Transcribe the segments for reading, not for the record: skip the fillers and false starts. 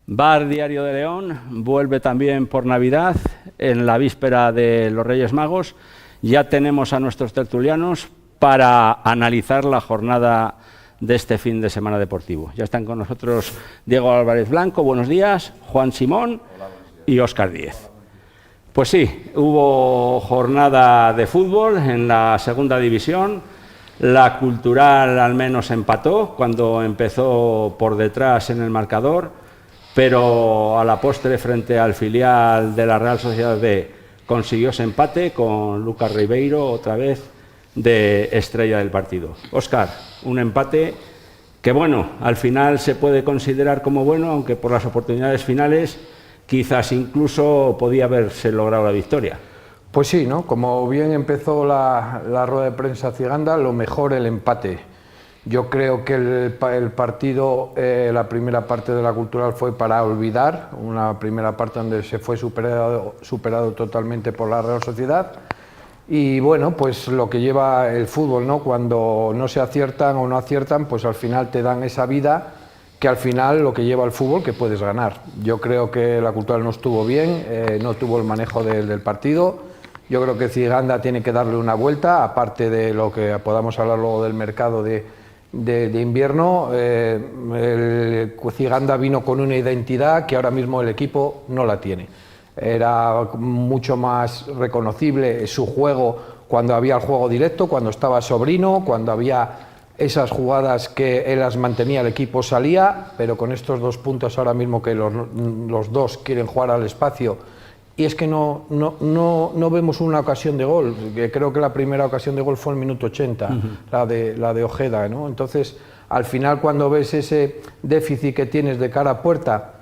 Bar Diario de León vuelve también por Navidad, en la víspera de los Reyes Magos. Ya tenemos a nuestros tertulianos para analizar la jornada de este fin de semana deportivo. Ya están con nosotros Diego Álvarez Blanco, buenos días, Juan Simón y Óscar Díez. Pues sí, hubo jornada de fútbol en la segunda división. La Cultural al menos empató cuando empezó por detrás en el marcador, pero a la postre, frente al filial de la Real Sociedad B, consiguió ese empate con Lucas Ribeiro, otra vez de estrella del partido. Óscar, un empate que, bueno, al final se puede considerar como bueno, aunque por las oportunidades finales quizás incluso podía haberse logrado la victoria. Pues sí, ¿no? Como bien empezó la rueda de prensa Ciganda, lo mejor el empate. Yo creo que el partido, la primera parte de la Cultural fue para olvidar, una primera parte donde se fue superado totalmente por la Real Sociedad. Y bueno, pues lo que lleva el fútbol, ¿no? Cuando no se aciertan o no aciertan, pues al final te dan esa vida que al final lo que lleva el fútbol, que puedes ganar. Yo creo que la Cultural no estuvo bien, no tuvo el manejo del partido. Yo creo que Ciganda tiene que darle una vuelta, aparte de lo que podamos hablar luego del mercado de invierno. El Ciganda vino con una identidad que ahora mismo el equipo no la tiene. Era mucho más reconocible su juego cuando había el juego directo, cuando estaba Sobrino, cuando había esas jugadas que él las mantenía, el equipo salía, pero con estos 2 puntos ahora mismo que los dos quieren jugar al espacio, y es que no vemos una ocasión de gol. Creo que la primera ocasión de gol fue en el minuto 80, la de Ojeda, ¿no? Entonces, al final, cuando ves ese déficit que tienes de cara a puerta,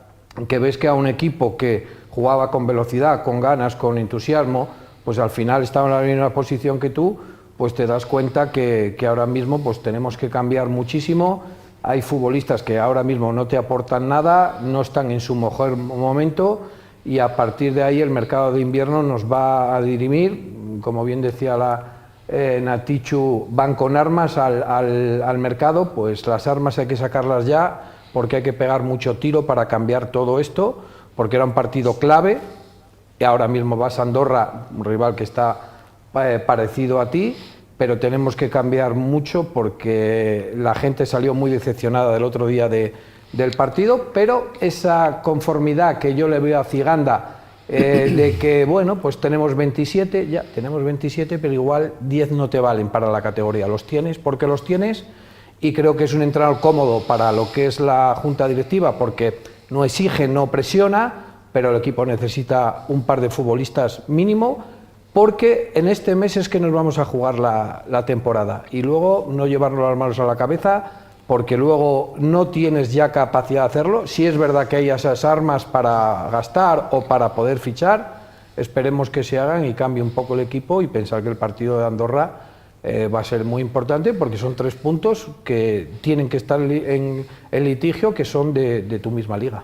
que ves que a un equipo que jugaba con velocidad, con ganas, con entusiasmo, pues al final estaba en la misma posición que tú, pues te das cuenta que ahora mismo pues tenemos que cambiar muchísimo. Hay futbolistas que ahora mismo no te aportan nada, no están en su mejor momento, y a partir de ahí el mercado de invierno nos va a dirimir. Como bien decía Natichu, van con armas al mercado, pues las armas hay que sacarlas ya, porque hay que pegar mucho tiro para cambiar todo esto, porque era un partido clave, y ahora mismo vas a Andorra, un rival que está parecido a ti, pero tenemos que cambiar mucho porque la gente salió muy decepcionada del otro día del partido, pero esa conformidad que yo le veo a Ciganda, de que, bueno, pues tenemos 27, ya tenemos 27, pero igual 10 no te valen para la categoría. Los tienes porque los tienes, y creo que es un entrenador cómodo para lo que es la junta directiva, porque no exige, no presiona, pero el equipo necesita un par de futbolistas mínimo, porque en este mes es que nos vamos a jugar la temporada, y luego no llevarnos las manos a la cabeza, porque luego no tienes ya capacidad de hacerlo. Si es verdad que hay esas armas para gastar o para poder fichar, esperemos que se hagan y cambie un poco el equipo, y pensar que el partido de Andorra va a ser muy importante, porque son 3 puntos que tienen que estar en litigio, que son de tu misma liga.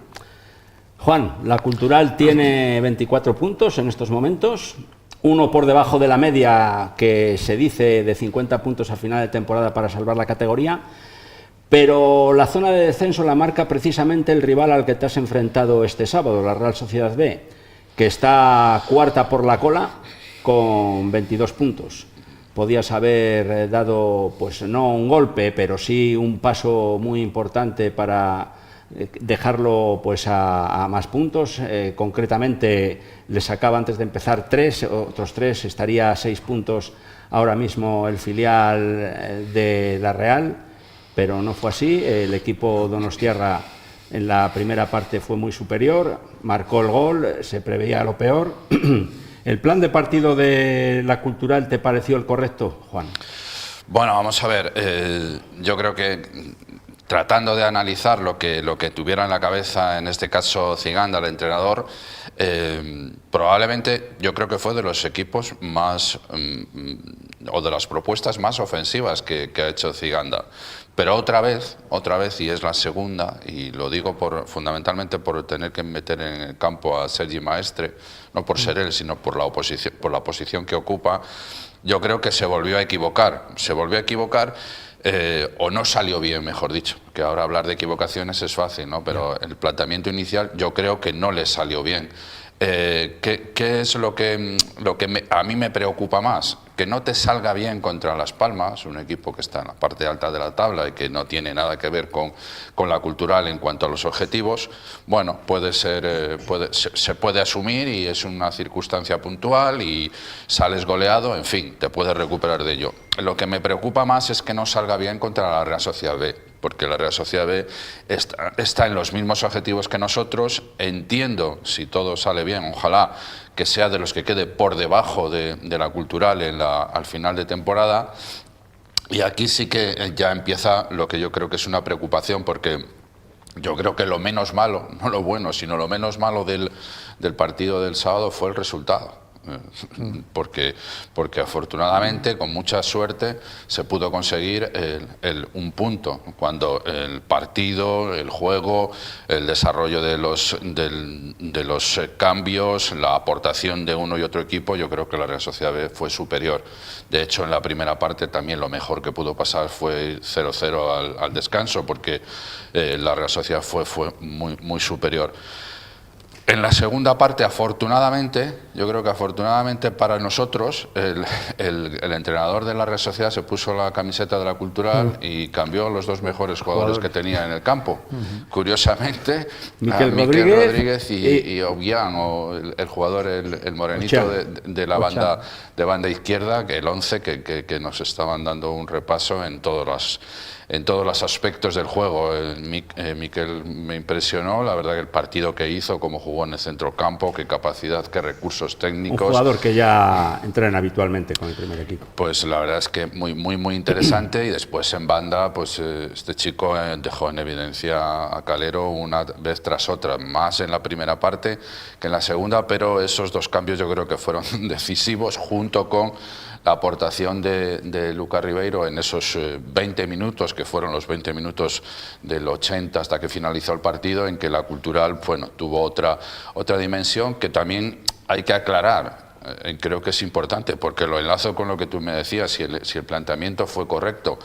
Juan, la Cultural tiene 24 puntos en estos momentos, uno por debajo de la media que se dice de 50 puntos a final de temporada para salvar la categoría, pero la zona de descenso la marca precisamente el rival al que te has enfrentado este sábado, la Real Sociedad B, que está cuarta por la cola con 22 puntos. Podías haber dado, pues no un golpe, pero sí un paso muy importante para dejarlo pues a más puntos. Concretamente le sacaba antes de empezar 3, otros 3, estaría a 6 puntos ahora mismo el filial de la Real, pero no fue así. El equipo donostiarra en la primera parte fue muy superior, marcó el gol, se preveía lo peor. ¿El plan de partido de la Cultural te pareció el correcto, Juan? Bueno, vamos a ver, yo creo que tratando de analizar lo que tuviera en la cabeza, en este caso Ciganda, el entrenador, probablemente yo creo que fue de los equipos más, o de las propuestas más ofensivas que ha hecho Ciganda. Pero otra vez, y es la segunda, y lo digo fundamentalmente por tener que meter en el campo a Sergi Maestre, no por ser él, sino por la posición que ocupa, yo creo que se volvió a equivocar. o no salió bien, mejor dicho, que ahora hablar de equivocaciones es fácil, ¿no? Pero el planteamiento inicial yo creo que no le salió bien. ¿Qué es lo que a mí me preocupa más? Que no te salga bien contra Las Palmas, un equipo que está en la parte alta de la tabla y que no tiene nada que ver con la Cultural en cuanto a los objetivos. Bueno, se puede asumir y es una circunstancia puntual y sales goleado, en fin, te puedes recuperar de ello. Lo que me preocupa más es que no salga bien contra la Real Sociedad B, porque la Real Sociedad B está en los mismos objetivos que nosotros. Entiendo, si todo sale bien, ojalá que sea de los que quede por debajo de la Cultural al final de temporada. Y aquí sí que ya empieza lo que yo creo que es una preocupación, porque yo creo que lo menos malo, no lo bueno, sino lo menos malo del partido del sábado fue el resultado. Porque afortunadamente, con mucha suerte, se pudo conseguir un punto, cuando el partido, el juego, el desarrollo de los cambios, la aportación de uno y otro equipo, yo creo que la Real Sociedad B fue superior. De hecho, en la primera parte también lo mejor que pudo pasar fue 0-0 al descanso, porque la Real Sociedad fue muy superior. En la segunda parte, afortunadamente, yo creo que afortunadamente para nosotros, el entrenador de la Real Sociedad se puso la camiseta de la Cultural y cambió los dos mejores jugadores que tenía en el campo. Curiosamente, Miquel Rodríguez y Obiang, o el jugador, el morenito de la banda izquierda, que el 11 que nos estaban dando un repaso en todos los aspectos del juego. Miquel me impresionó, la verdad, que el partido que hizo, cómo jugó en el centrocampo, qué capacidad, qué recursos técnicos. Un jugador que ya entrena habitualmente con el primer equipo. Pues la verdad es que muy interesante. Y después en banda, pues este chico dejó en evidencia a Calero una vez tras otra, más en la primera parte que en la segunda, pero esos dos cambios yo creo que fueron decisivos, junto con la aportación de Lucas Ribeiro en esos 20 minutos, que fueron los 20 minutos del 80 hasta que finalizó el partido, en que la Cultural, bueno, tuvo otra dimensión que también hay que aclarar. Creo que es importante, porque lo enlazo con lo que tú me decías, si el planteamiento fue correcto.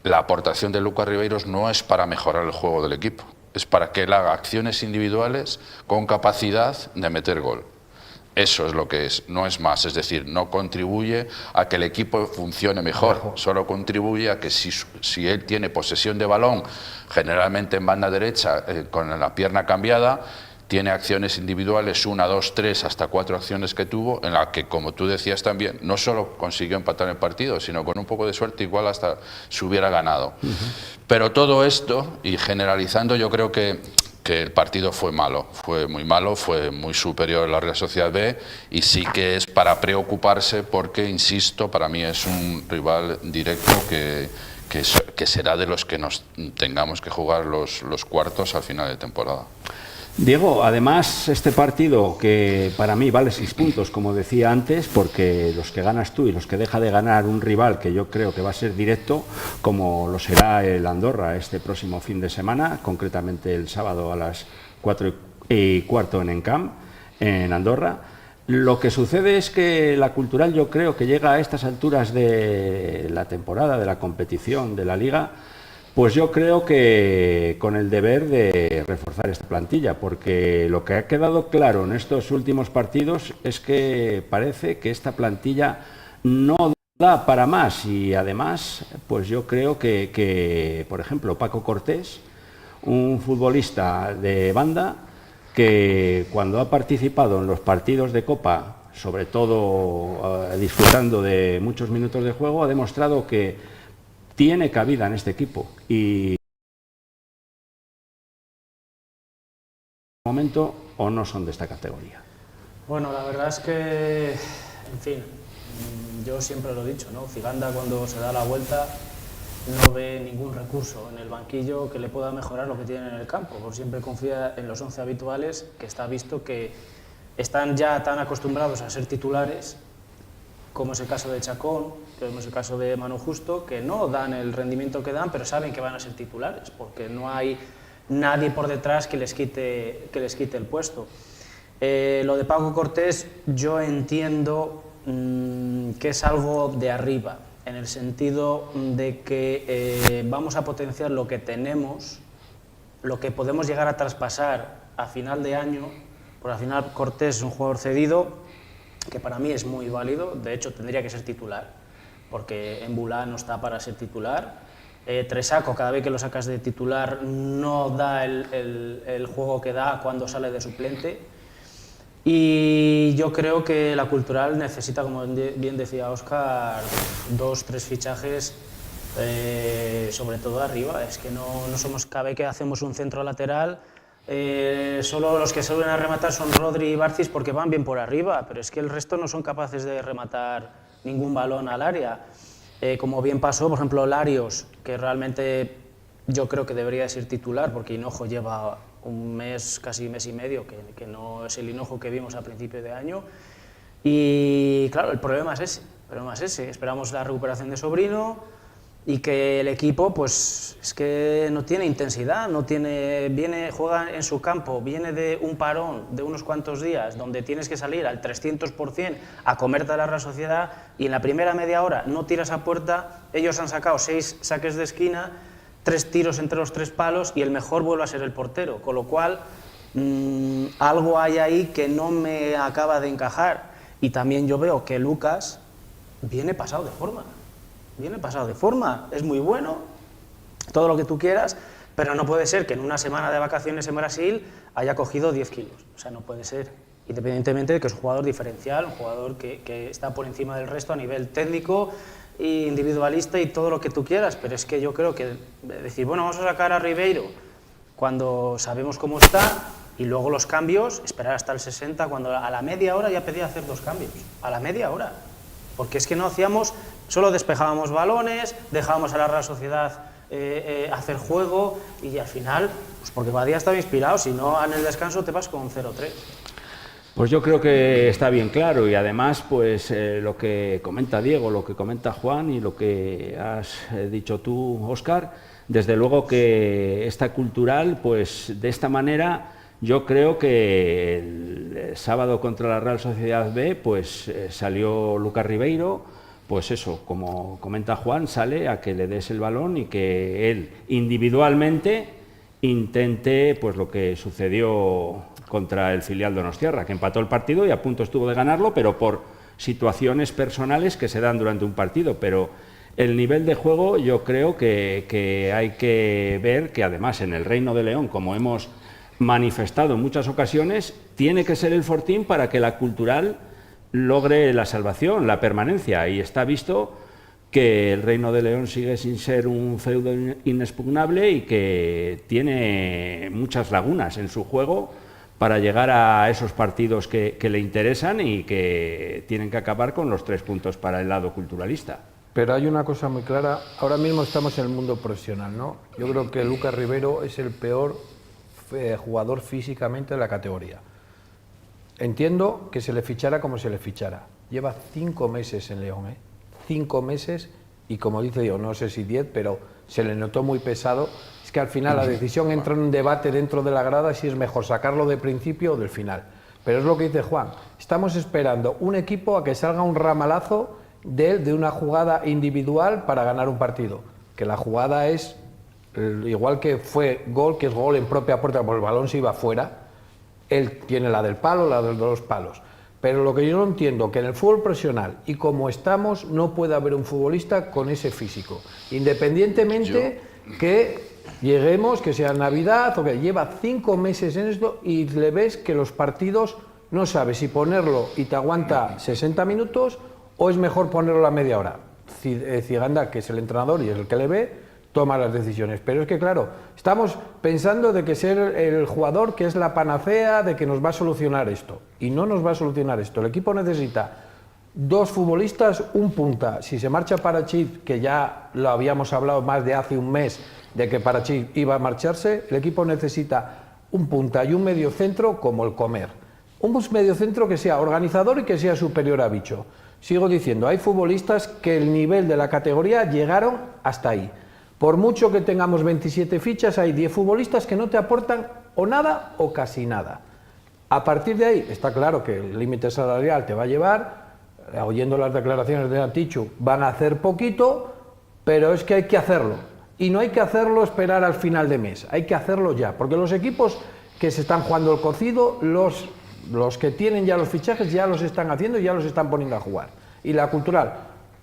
La aportación de Lucas Ribeiro no es para mejorar el juego del equipo, es para que él haga acciones individuales con capacidad de meter gol. Eso es lo que es, no es más. Es decir, no contribuye a que el equipo funcione mejor, solo contribuye a que si él tiene posesión de balón, generalmente en banda derecha, con la pierna cambiada, tiene acciones individuales, 1, 2, 3, hasta 4 acciones que tuvo, en las que, como tú decías también, no solo consiguió empatar el partido, sino con un poco de suerte igual hasta se hubiera ganado. Pero todo esto, y generalizando, yo creo que el partido fue malo, fue muy malo, fue muy superior a la Real Sociedad B, y sí que es para preocuparse, porque, insisto, para mí es un rival directo que será de los que nos tengamos que jugar los cuartos al final de temporada. Diego, además, este partido, que para mí vale 6 puntos, como decía antes, porque los que ganas tú y los que deja de ganar un rival que yo creo que va a ser directo, como lo será el Andorra este próximo fin de semana, concretamente el sábado a las 4:15 en Encamp, en Andorra. Lo que sucede es que la Cultural, yo creo que llega a estas alturas de la temporada, de la competición, de la Liga, pues yo creo que con el deber de reforzar esta plantilla, porque lo que ha quedado claro en estos últimos partidos es que parece que esta plantilla no da para más, y además, pues yo creo que por ejemplo, Paco Cortés, un futbolista de banda, que cuando ha participado en los partidos de Copa, sobre todo disfrutando de muchos minutos de juego, ha demostrado que tiene cabida en este equipo, y momento o no son de esta categoría. Bueno, la verdad es que, en fin, yo siempre lo he dicho, ¿no? Ciganda, cuando se da la vuelta, no ve ningún recurso en el banquillo que le pueda mejorar lo que tiene en el campo, por siempre confía en los 11 habituales, que está visto que están ya tan acostumbrados a ser titulares, como es el caso de Chacón, como es el caso de Manu Justo, que no dan el rendimiento que dan, pero saben que van a ser titulares, porque no hay nadie por detrás que les quite el puesto. Lo de Paco Cortés, yo entiendo que es algo de arriba, en el sentido de que vamos a potenciar lo que tenemos, lo que podemos llegar a traspasar a final de año, porque al final Cortés es un jugador cedido que para mí es muy válido, de hecho tendría que ser titular, porque Embulá no está para ser titular. Tresaco, cada vez que lo sacas de titular, no da el juego que da cuando sale de suplente. Y yo creo que la Cultural necesita, como bien decía Óscar, 2 o 3 fichajes, sobre todo arriba. Es que no somos, cada vez que hacemos un centro lateral, solo los que suelen a rematar son Rodri y Barcis porque van bien por arriba, pero es que el resto no son capaces de rematar ningún balón al área. Como bien pasó, por ejemplo, Larios, que realmente yo creo que debería ser titular, porque Hinojo lleva un mes, casi mes y medio, que no es el Hinojo que vimos a principio de año. Y claro, el problema es ese. Esperamos la recuperación de Sobrino y que el equipo, pues, es que no tiene intensidad, juega en su campo, viene de un parón de unos cuantos días, donde tienes que salir al 300% a comerte a la Real Sociedad, y en la primera media hora no tiras a puerta. Ellos han sacado 6 saques de esquina, 3 tiros entre los 3 palos, y el mejor vuelve a ser el portero, con lo cual algo hay ahí que no me acaba de encajar. Y también yo veo que Lucas viene pasado de forma, es muy bueno, todo lo que tú quieras, pero no puede ser que en una semana de vacaciones en Brasil haya cogido 10 kilos, o sea, no puede ser, independientemente de que es un jugador diferencial, un jugador que está por encima del resto a nivel técnico, individualista y todo lo que tú quieras, pero es que yo creo que decir, bueno, vamos a sacar a Ribeiro cuando sabemos cómo está, y luego los cambios, esperar hasta el 60, cuando a la media hora ya pedía hacer 2 cambios, a la media hora, porque es que no hacíamos, solo despejábamos balones, dejábamos a la Real Sociedad hacer juego, y al final, pues porque Badía estaba inspirado, si no en el descanso te vas con 0-3. Pues yo creo que está bien claro, y además pues lo que comenta Diego, lo que comenta Juan y lo que has dicho tú, Óscar, desde luego que esta Cultural, pues de esta manera, yo creo que el sábado contra la Real Sociedad B pues salió Lucas Ribeiro, pues eso, como comenta Juan, sale a que le des el balón y que él individualmente intente pues lo que sucedió contra el filial Donostiarra, que empató el partido y a punto estuvo de ganarlo, pero por situaciones personales que se dan durante un partido. Pero el nivel de juego yo creo que hay que ver que además en el Reino de León, como hemos manifestado en muchas ocasiones, tiene que ser el fortín para que la Cultural logre la salvación, la permanencia, y está visto que el Reino de León sigue sin ser un feudo inexpugnable y que tiene muchas lagunas en su juego para llegar a esos partidos que le interesan y que tienen que acabar con los 3 puntos para el lado culturalista. Pero hay una cosa muy clara, ahora mismo estamos en el mundo profesional, ¿no? Yo creo que Lucas Ribeiro es el peor jugador físicamente de la categoría. Entiendo que se le fichara como se le fichara. Lleva 5 meses en León, 5 meses, y como dice yo, no sé si 10, pero se le notó muy pesado. Es que al final la decisión entra en un debate dentro de la grada si es mejor sacarlo de principio o del final. Pero es lo que dice Juan, estamos esperando un equipo a que salga un ramalazo de una jugada individual para ganar un partido. Que la jugada es, igual que fue gol, que es gol en propia puerta, porque el balón se iba fuera, él tiene la del palo, la de los 2 palos. Pero lo que yo no entiendo, que en el fútbol profesional y como estamos, no puede haber un futbolista con ese físico. Independientemente que lleguemos, que sea Navidad, o que lleva 5 meses en esto y le ves que los partidos no sabes si ponerlo y te aguanta 60 minutos o es mejor ponerlo a media hora. Ciganda, que es el entrenador y es el que le ve, toma las decisiones. Pero es que claro, estamos pensando de que ser el jugador que es la panacea, de que nos va a solucionar esto. Y no nos va a solucionar esto. El equipo necesita 2 futbolistas, un punta. Si se marcha Parachit, que ya lo habíamos hablado más de hace un mes, de que Parachit iba a marcharse, el equipo necesita un punta y un mediocentro como el Comer. Un mediocentro que sea organizador y que sea superior a Bicho. Sigo diciendo, hay futbolistas que el nivel de la categoría llegaron hasta ahí. Por mucho que tengamos 27 fichas, hay 10 futbolistas que no te aportan o nada o casi nada. A partir de ahí, está claro que el límite salarial te va a llevar, oyendo las declaraciones de Atichu, van a hacer poquito, pero es que hay que hacerlo. Y no hay que hacerlo esperar al final de mes, hay que hacerlo ya, porque los equipos que se están jugando el cocido, los que tienen ya los fichajes ya los están haciendo y ya los están poniendo a jugar. Y la Cultural,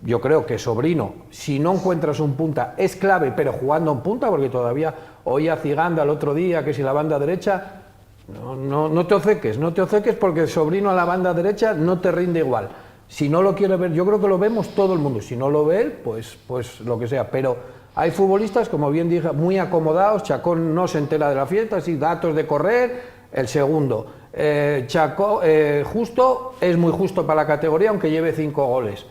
yo creo que Sobrino, si no encuentras un punta, es clave, pero jugando en punta, porque todavía oía Ciganda el otro día que si la banda derecha, no te obceques, porque Sobrino a la banda derecha no te rinde igual. Si no lo quiere ver, yo creo que lo vemos todo el mundo, si no lo ve él, pues lo que sea, pero hay futbolistas, como bien dije, muy acomodados. Chacón no se entera de la fiesta, sí, datos de correr, el segundo. Justo es muy justo para la categoría, aunque lleve 5 goles.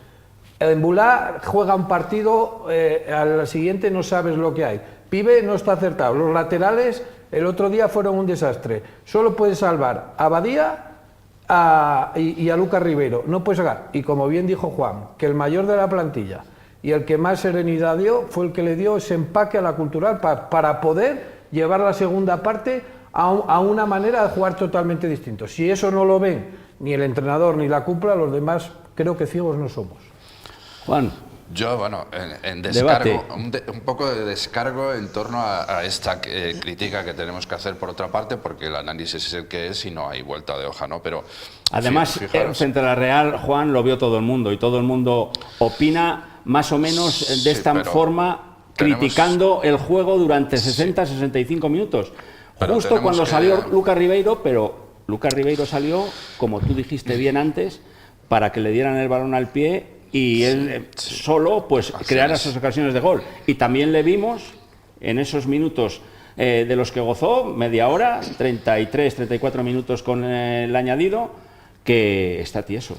Embulá juega un partido, al siguiente no sabes lo que hay. Pibe no está acertado. Los laterales el otro día fueron un desastre. Solo puedes salvar a Badía y a Lucas Ribeiro. No puedes sacar. Y como bien dijo Juan, que el mayor de la plantilla y el que más serenidad dio fue el que le dio ese empaque a la Cultural para poder llevar la segunda parte a una manera de jugar totalmente distinto. Si eso no lo ven ni el entrenador ni la cúpula, los demás creo que ciegos no somos. Juan. Yo, bueno, en descargo, un poco de descargo en torno a esta crítica que tenemos que hacer por otra parte, porque el análisis es el que es y no hay vuelta de hoja, ¿no? Pero además, frente a la Real, Juan, lo vio todo el mundo y todo el mundo opina más o menos de esta forma, criticando el juego durante 60-65 minutos. Justo cuando salió Lucas Ribeiro, pero Lucas Ribeiro salió, como tú dijiste bien antes, para que le dieran el balón al pie y él solo pues creara esas ocasiones de gol. Y también le vimos en esos minutos de los que gozó, media hora, 33-34 minutos con el añadido, que está tieso.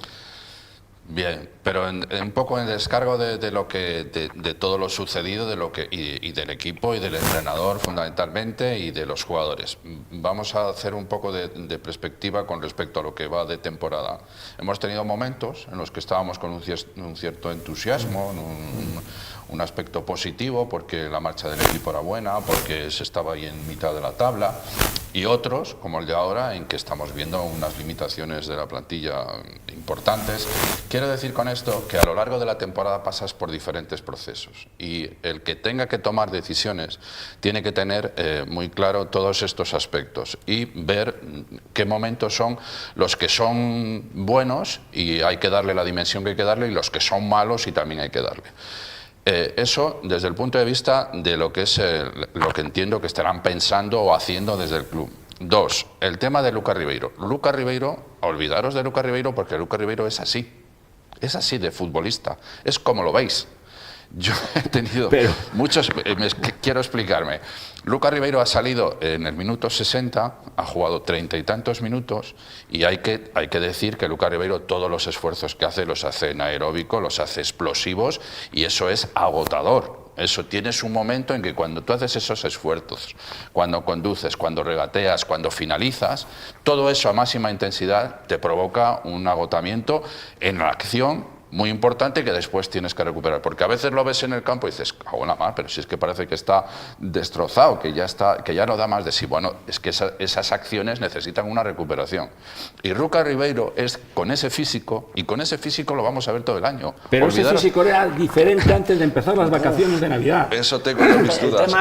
Bien, pero un poco en descargo de lo que de todo lo sucedido, de lo que y del equipo y del entrenador fundamentalmente y de los jugadores. Vamos a hacer un poco de perspectiva con respecto a lo que va de temporada. Hemos tenido momentos en los que estábamos con un cierto entusiasmo, un aspecto positivo, porque la marcha del equipo era buena, porque se estaba ahí en mitad de la tabla, y otros, como el de ahora, en que estamos viendo unas limitaciones de la plantilla importantes. Quiero decir con esto que a lo largo de la temporada pasas por diferentes procesos y el que tenga que tomar decisiones tiene que tener muy claro todos estos aspectos y ver qué momentos son los que son buenos y hay que darle la dimensión que hay que darle, y los que son malos y también hay que darle. Eso desde el punto de vista de lo que es lo que entiendo que estarán pensando o haciendo desde el club. 2, el tema de Lucas Ribeiro. Lucas Ribeiro, olvidaros de Lucas Ribeiro, porque Lucas Ribeiro es así de futbolista, es como lo veis. Yo he tenido muchos, quiero explicarme. Lucas Ribeiro ha salido en el minuto 60, ha jugado 30 y tantos minutos, y hay que decir que Lucas Ribeiro todos los esfuerzos que hace los hace en aeróbico, los hace explosivos, y eso es agotador. Eso tienes un momento en que cuando tú haces esos esfuerzos, cuando conduces, cuando regateas, cuando finalizas, todo eso a máxima intensidad te provoca un agotamiento en la acción muy importante que después tienes que recuperar, porque a veces lo ves en el campo y dices, cago en la mar, pero si es que parece que está destrozado, que ya no da más de sí. Bueno, es que esas acciones necesitan una recuperación. Y Lucas Ribeiro es con ese físico, y con ese físico lo vamos a ver todo el año. Pero ese físico era diferente antes de empezar las vacaciones de Navidad. Eso tengo mis dudas.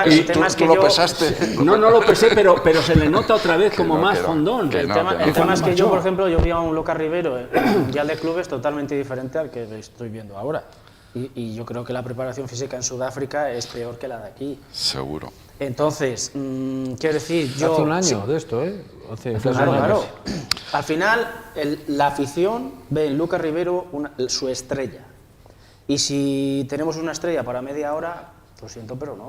¿Tú lo pesaste? No lo pesé, pero se le nota otra vez como más fondón. El tema es que yo, por ejemplo, yo vi a un Lucas Ribeiro ya de clubes totalmente diferente al que estoy viendo ahora. Y yo creo que la preparación física en Sudáfrica es peor que la de aquí. Seguro. Entonces, quiero decir, yo... Hace un año de esto, ¿eh? Claro. Al final, la afición ve en Lucas Ribeiro su estrella. Y si tenemos una estrella para media hora, lo siento, pero no.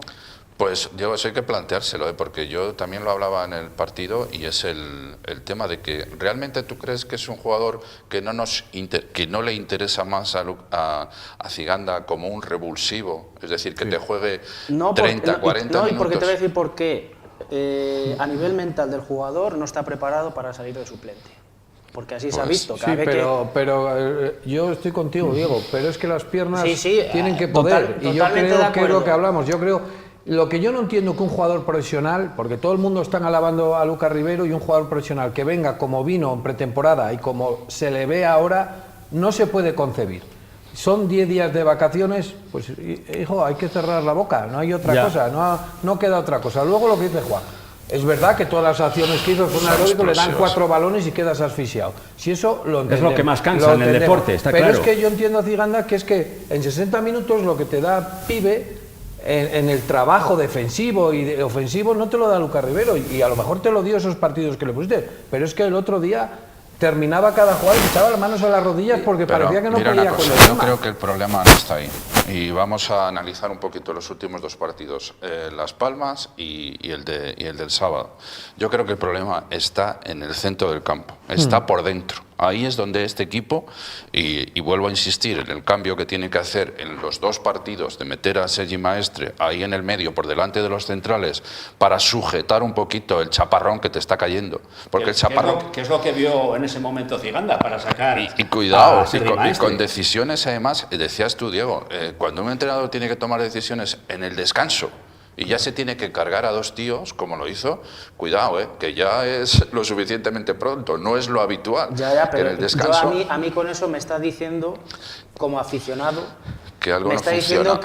Pues yo eso hay que planteárselo, porque yo también lo hablaba en el partido, y es el tema de que realmente tú crees que es un jugador que no le interesa más a Ciganda como un revulsivo, es decir, que te juegue 30, 40 minutos. Y porque te voy a decir por qué. A nivel mental del jugador no está preparado para salir de suplente. Porque así se ha visto. Pero yo estoy contigo, Diego, pero es que las piernas tienen que poder. Y yo creo que es lo que hablamos. Lo que yo no entiendo que un jugador profesional, porque todo el mundo está alabando a Lucas Ribeiro, y un jugador profesional que venga como vino en pretemporada y como se le ve ahora, no se puede concebir. Son 10 días de vacaciones, pues hijo, hay que cerrar la boca, no hay otra cosa, no queda otra cosa. Luego lo que dice Juan, es verdad que todas las acciones que hizo son aeróbico, le dan 4 balones y quedas asfixiado. Si eso lo entendemos. Es lo que más cansa en el deporte, está claro. Pero es que yo entiendo a Ciganda que es que en 60 minutos lo que te da Pibe en el trabajo defensivo y ofensivo no te lo da Lucas Rivero, y a lo mejor te lo dio esos partidos que le pusiste, pero es que el otro día terminaba cada jugada y echaba las manos a las rodillas porque pero parecía que no mira podía una con cosa, el yo tema. creo que el problema no está ahí. Y vamos a analizar un poquito los últimos 2 partidos, Las Palmas y el del sábado. Yo creo que el problema está en el centro del campo, está por dentro. Ahí es donde este equipo, y vuelvo a insistir en el cambio que tiene que hacer en los 2 partidos de meter a Sergi Maestre ahí en el medio, por delante de los centrales, para sujetar un poquito el chaparrón que te está cayendo. Porque el chaparrón... ¿Qué es lo que vio en ese momento Ciganda para sacar Y cuidado, a Sergi Maestre? y con decisiones además, decías tú, Diego, cuando un entrenador tiene que tomar decisiones en el descanso, y ya se tiene que cargar a 2 tíos, como lo hizo, cuidado, que ya es lo suficientemente pronto, no es lo habitual. Ya, pero en el descanso, a mí con eso me está diciendo, como aficionado, que algo me no está funciona. diciendo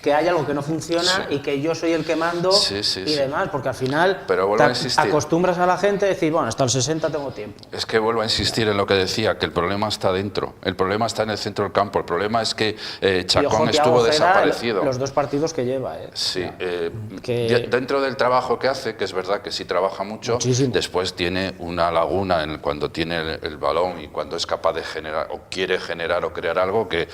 que hay algo que no funciona y que yo soy el que mando y demás, porque al final Pero vuelvo a insistir. acostumbras a la gente a decir, bueno, hasta el 60 tengo tiempo. Es que vuelvo a insistir en lo que decía, que el problema está dentro, el problema está en el centro del campo, el problema es que Y Chacón ojo, estuvo Thiago Gera, desaparecido. Los 2 partidos que lleva, Sí, que- dentro del trabajo que hace, que es verdad que sí trabaja mucho, Muchísimo. después tiene una laguna cuando tiene el balón y cuando es capaz de generar o quiere generar o crear algo que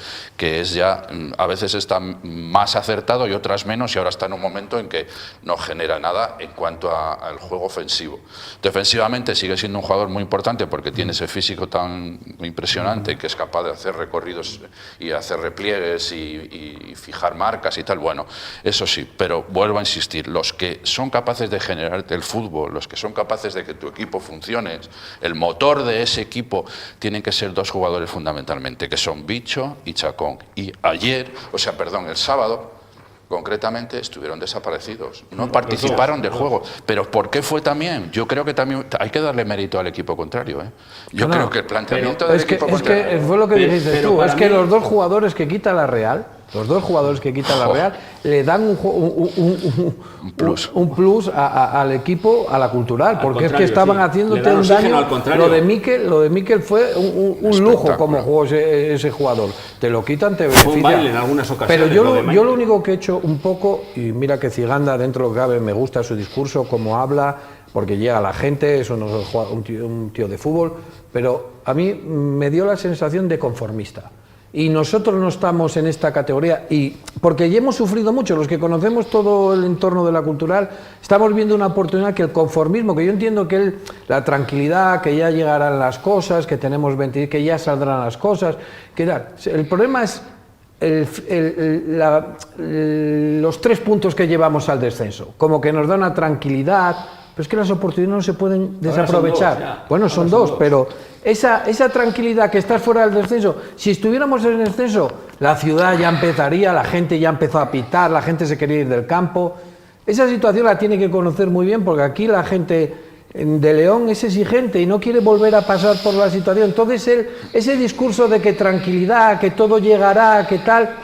es ya, a veces está más acertado y otras menos, y ahora está en un momento en que no genera nada en cuanto al juego ofensivo. Defensivamente sigue siendo un jugador muy importante porque tiene ese físico tan impresionante que es capaz de hacer recorridos y hacer repliegues y fijar marcas y tal. Bueno, eso sí, pero vuelvo a insistir, los que son capaces de generarte el fútbol, los que son capaces de que tu equipo funcione, el motor de ese equipo, tienen que ser 2 jugadores fundamentalmente, que son Bicho y Chacón. Y el sábado, concretamente, estuvieron desaparecidos, no participaron del juego. ¿Pero por qué fue también? Yo creo que también hay que darle mérito al equipo contrario. Yo creo que el planteamiento del equipo contrario... Es que fue lo que dijiste pero tú, para es que mí- los 2 jugadores que quita la Real, le dan un plus al equipo, a la Cultural, porque es que contrario, estaban sí. haciéndote Le dan un oxígeno daño. al contrario. Lo de Mikel fue un lujo como jugó ese jugador. Te lo quitan, te beneficia. un baile en algunas ocasiones, Pero lo de yo Mikel. lo único que he hecho un poco, y mira que Ciganda dentro de lo que cabe me gusta su discurso, cómo habla, porque llega a la gente, eso no es un tío de fútbol, pero a mí me dio la sensación de conformista. Y nosotros no estamos en esta categoría, y porque ya hemos sufrido mucho, los que conocemos todo el entorno de la Cultural, estamos viendo una oportunidad que el conformismo, que yo entiendo que la tranquilidad, que ya llegarán las cosas, que tenemos 20, que ya saldrán las cosas, que tal. El problema es los 3 puntos que llevamos al descenso, como que nos da una tranquilidad, pero es que las oportunidades no se pueden desaprovechar. Son 2 ya. Bueno, son 2, pero esa tranquilidad que estás fuera del descenso, si estuviéramos en el descenso, la ciudad ya empezaría, la gente ya empezó a pitar, la gente se quería ir del campo. Esa situación la tiene que conocer muy bien, porque aquí la gente de León es exigente y no quiere volver a pasar por la situación. Entonces ese discurso de que tranquilidad, que todo llegará, que tal,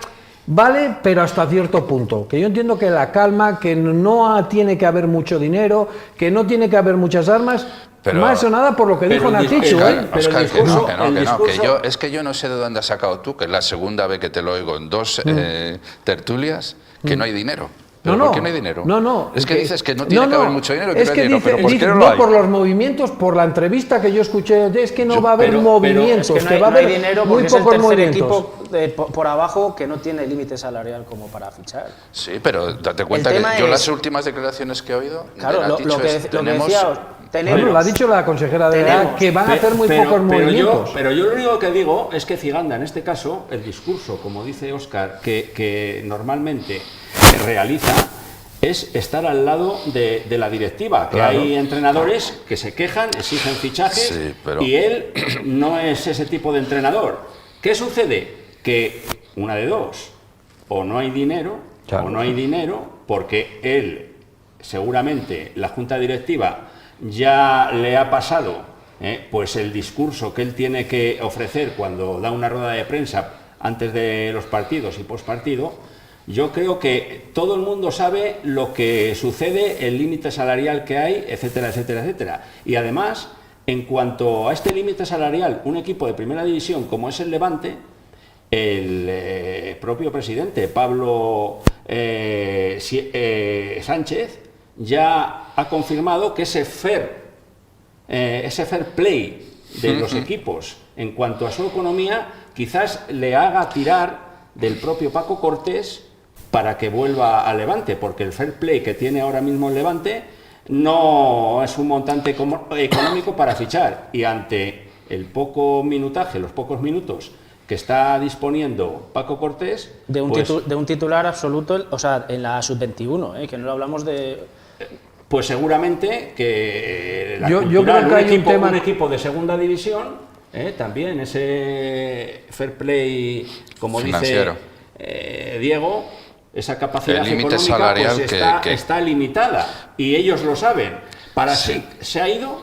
vale, pero hasta cierto punto. Que yo entiendo que la calma, que no tiene que haber mucho dinero, que no tiene que haber muchas armas, Pero- más o nada por lo que dijo pero el Natichu, discurso- ¿eh? pero el Óscar, discurso- el que discurso- es que yo no sé de dónde has sacado tú, que es la segunda vez que te lo oigo en 2 tertulias, que no hay dinero. ¿Pero por qué no hay dinero? No. Es que dices que no tiene que haber mucho dinero, que es no hay que dinero, pero ¿por qué no lo hay? por los movimientos, por la entrevista que yo escuché, es que no va a haber pero- movimientos, Es que no que hay, va a no hay haber dinero muy porque es el pocos tercer movimientos. equipo por abajo que no tiene límite salarial como para fichar. Sí, pero date cuenta que tema yo es- las últimas declaraciones que he oído, Claro, de lo Natichu que tenemos- decía, tenemos. Bueno, lo ha dicho la consejera de Tenemos. edad, que van a hacer muy pocos movimientos. Pero yo lo único que digo es que Ciganda, en este caso, el discurso, como dice Óscar, que normalmente realiza, es estar al lado de la directiva, que Claro. hay entrenadores que se quejan, exigen fichajes, Sí, pero- y él no es ese tipo de entrenador. ¿Qué sucede? Que una de dos, o no hay dinero, Claro. o no hay dinero, porque él, seguramente, la junta directiva ya le ha pasado pues el discurso que él tiene que ofrecer cuando da una rueda de prensa antes de los partidos y postpartido, yo creo que todo el mundo sabe lo que sucede, el límite salarial que hay, etcétera, etcétera, etcétera. Y además, en cuanto a este límite salarial, un equipo de primera división como es el Levante, el propio presidente, Pablo Sánchez, ya ha confirmado que ese fair play de los equipos en cuanto a su economía quizás le haga tirar del propio Paco Cortés para que vuelva al Levante, porque el fair play que tiene ahora mismo el Levante no es un montante económico para fichar, y ante el poco minutaje, los pocos minutos que está disponiendo Paco Cortés de un titular absoluto, o sea, en la sub-21, que no hablamos de... Pues seguramente que la yo Cultural, creo que hay un equipo de segunda división, también ese fair play, como financiero, dice Diego, esa capacidad el límite económica salarial pues está limitada, y ellos lo saben. Se ha ido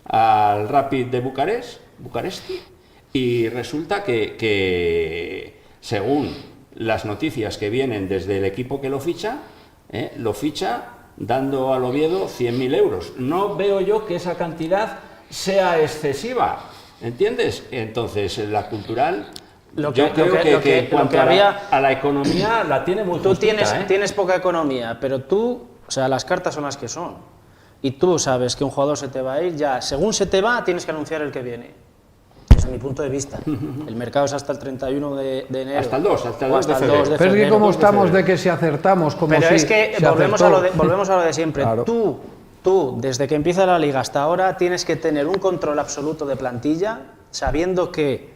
al Rapid de Bucaresti, y resulta que según las noticias que vienen desde el equipo que lo ficha dando al Oviedo 100.000 euros. No veo yo que esa cantidad sea excesiva, ¿entiendes? Entonces, la Cultural, yo creo que a la economía la tiene muy justita, Tú tienes poca economía, pero tú, o sea, las cartas son las que son. Y tú sabes que un jugador se te va a ir, ya, según se te va, tienes que anunciar el que viene. Desde mi punto de vista. El mercado es hasta el 31 de enero. Hasta el 2 de febrero. Pero es que como estamos de que si acertamos, como pero si es que volvemos a lo de siempre. Claro. Tú, desde que empieza la liga hasta ahora, tienes que tener un control absoluto de plantilla, sabiendo que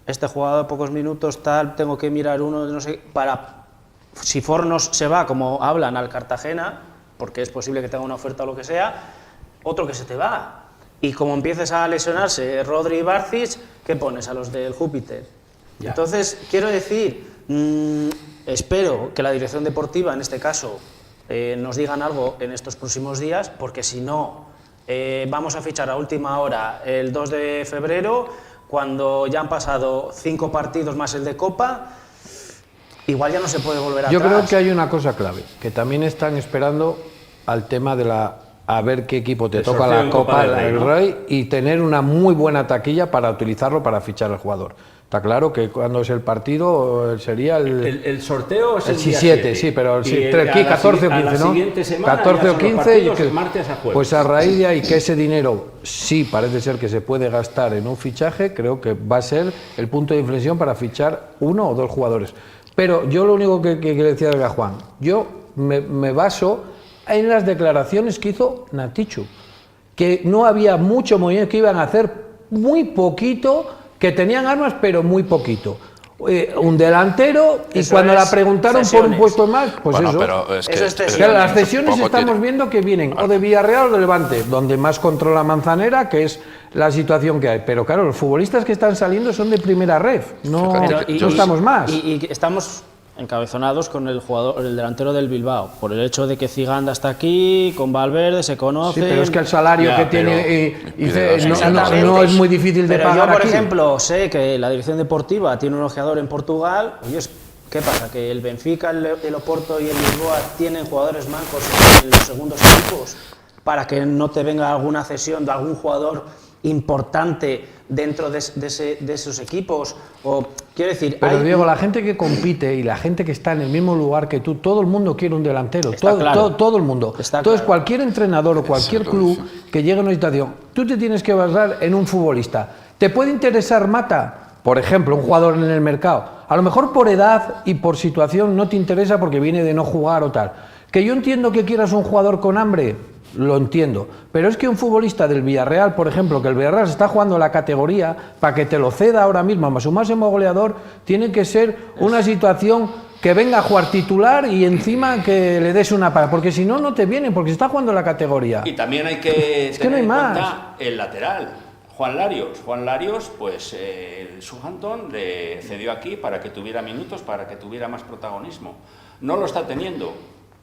este jugador pocos minutos, tal, tengo que mirar uno, no sé, para, si Fornos se va, como hablan, al Cartagena, porque es posible que tenga una oferta o lo que sea, otro que se te va. Y como empieces a lesionarse Rodri y Barcic, ¿qué pones? A los del Júpiter. Ya. Entonces, quiero decir, espero que la dirección deportiva, en este caso, nos digan algo en estos próximos días, porque si no, vamos a fichar a última hora el 2 de febrero, cuando ya han pasado 5 partidos más el de Copa, igual ya no se puede volver atrás. Yo creo que hay una cosa clave, que también están esperando al tema de a ver qué equipo te toca la Copa del Rey, y tener una muy buena taquilla para utilizarlo para fichar al jugador. Está claro que cuando es el partido sería el sorteo es el día 7, sí, pero sí, 14 o 15, ¿no? 14 o 15 y que, martes a jueves. pues a raíz de ahí que ese dinero sí parece ser que se puede gastar en un fichaje, creo que va a ser el punto de inflexión para fichar 1 o 2 jugadores. Pero yo lo único que decía a Juan, yo me baso en las declaraciones que hizo Natichu, que no había mucho movimiento, que iban a hacer muy poquito, que tenían armas pero muy poquito. Un delantero, y eso cuando la preguntaron por un puesto más, pues bueno, eso. Pero es que Eso es Claro, las cesiones estamos tiene... viendo que vienen o de Villarreal o de Levante, donde más controla Manzanera, que es la situación que hay. Pero claro, los futbolistas que están saliendo son de primera ref, no estamos más. Y estamos encabezonados con el delantero del Bilbao, por el hecho de que Ciganda está aquí, con Valverde, se conoce. Sí, pero es que el salario que tiene no es muy difícil de pagar. Yo, por aquí. ejemplo, sé que la dirección deportiva tiene un ojeador en Portugal. Oye, ¿qué pasa? Que el Benfica, el Oporto y el Lisboa tienen jugadores mancos en los segundos equipos para que no te venga alguna cesión de algún jugador importante dentro de esos equipos. O quiero decir, pero Diego, la gente que compite y la gente que está en el mismo lugar que tú, todo el mundo quiere un delantero, todo el mundo. Entonces, cualquier entrenador o cualquier club que llegue a una situación, tú te tienes que basar en un futbolista. ¿Te puede interesar Mata? Por ejemplo, un jugador en el mercado. A lo mejor por edad y por situación no te interesa porque viene de no jugar o tal. Que yo entiendo que quieras un jugador con hambre, lo entiendo, pero es que un futbolista del Villarreal, por ejemplo, que el Villarreal está jugando la categoría, para que te lo ceda ahora mismo, más su máximo goleador, tiene que ser una situación que venga a jugar titular y encima que le des una para, porque si no, no te vienen, porque se está jugando la categoría. Y también hay que tener no hay en más. cuenta el lateral, Juan Larios, pues el Southampton le cedió aquí para que tuviera minutos, para que tuviera más protagonismo. No lo está teniendo.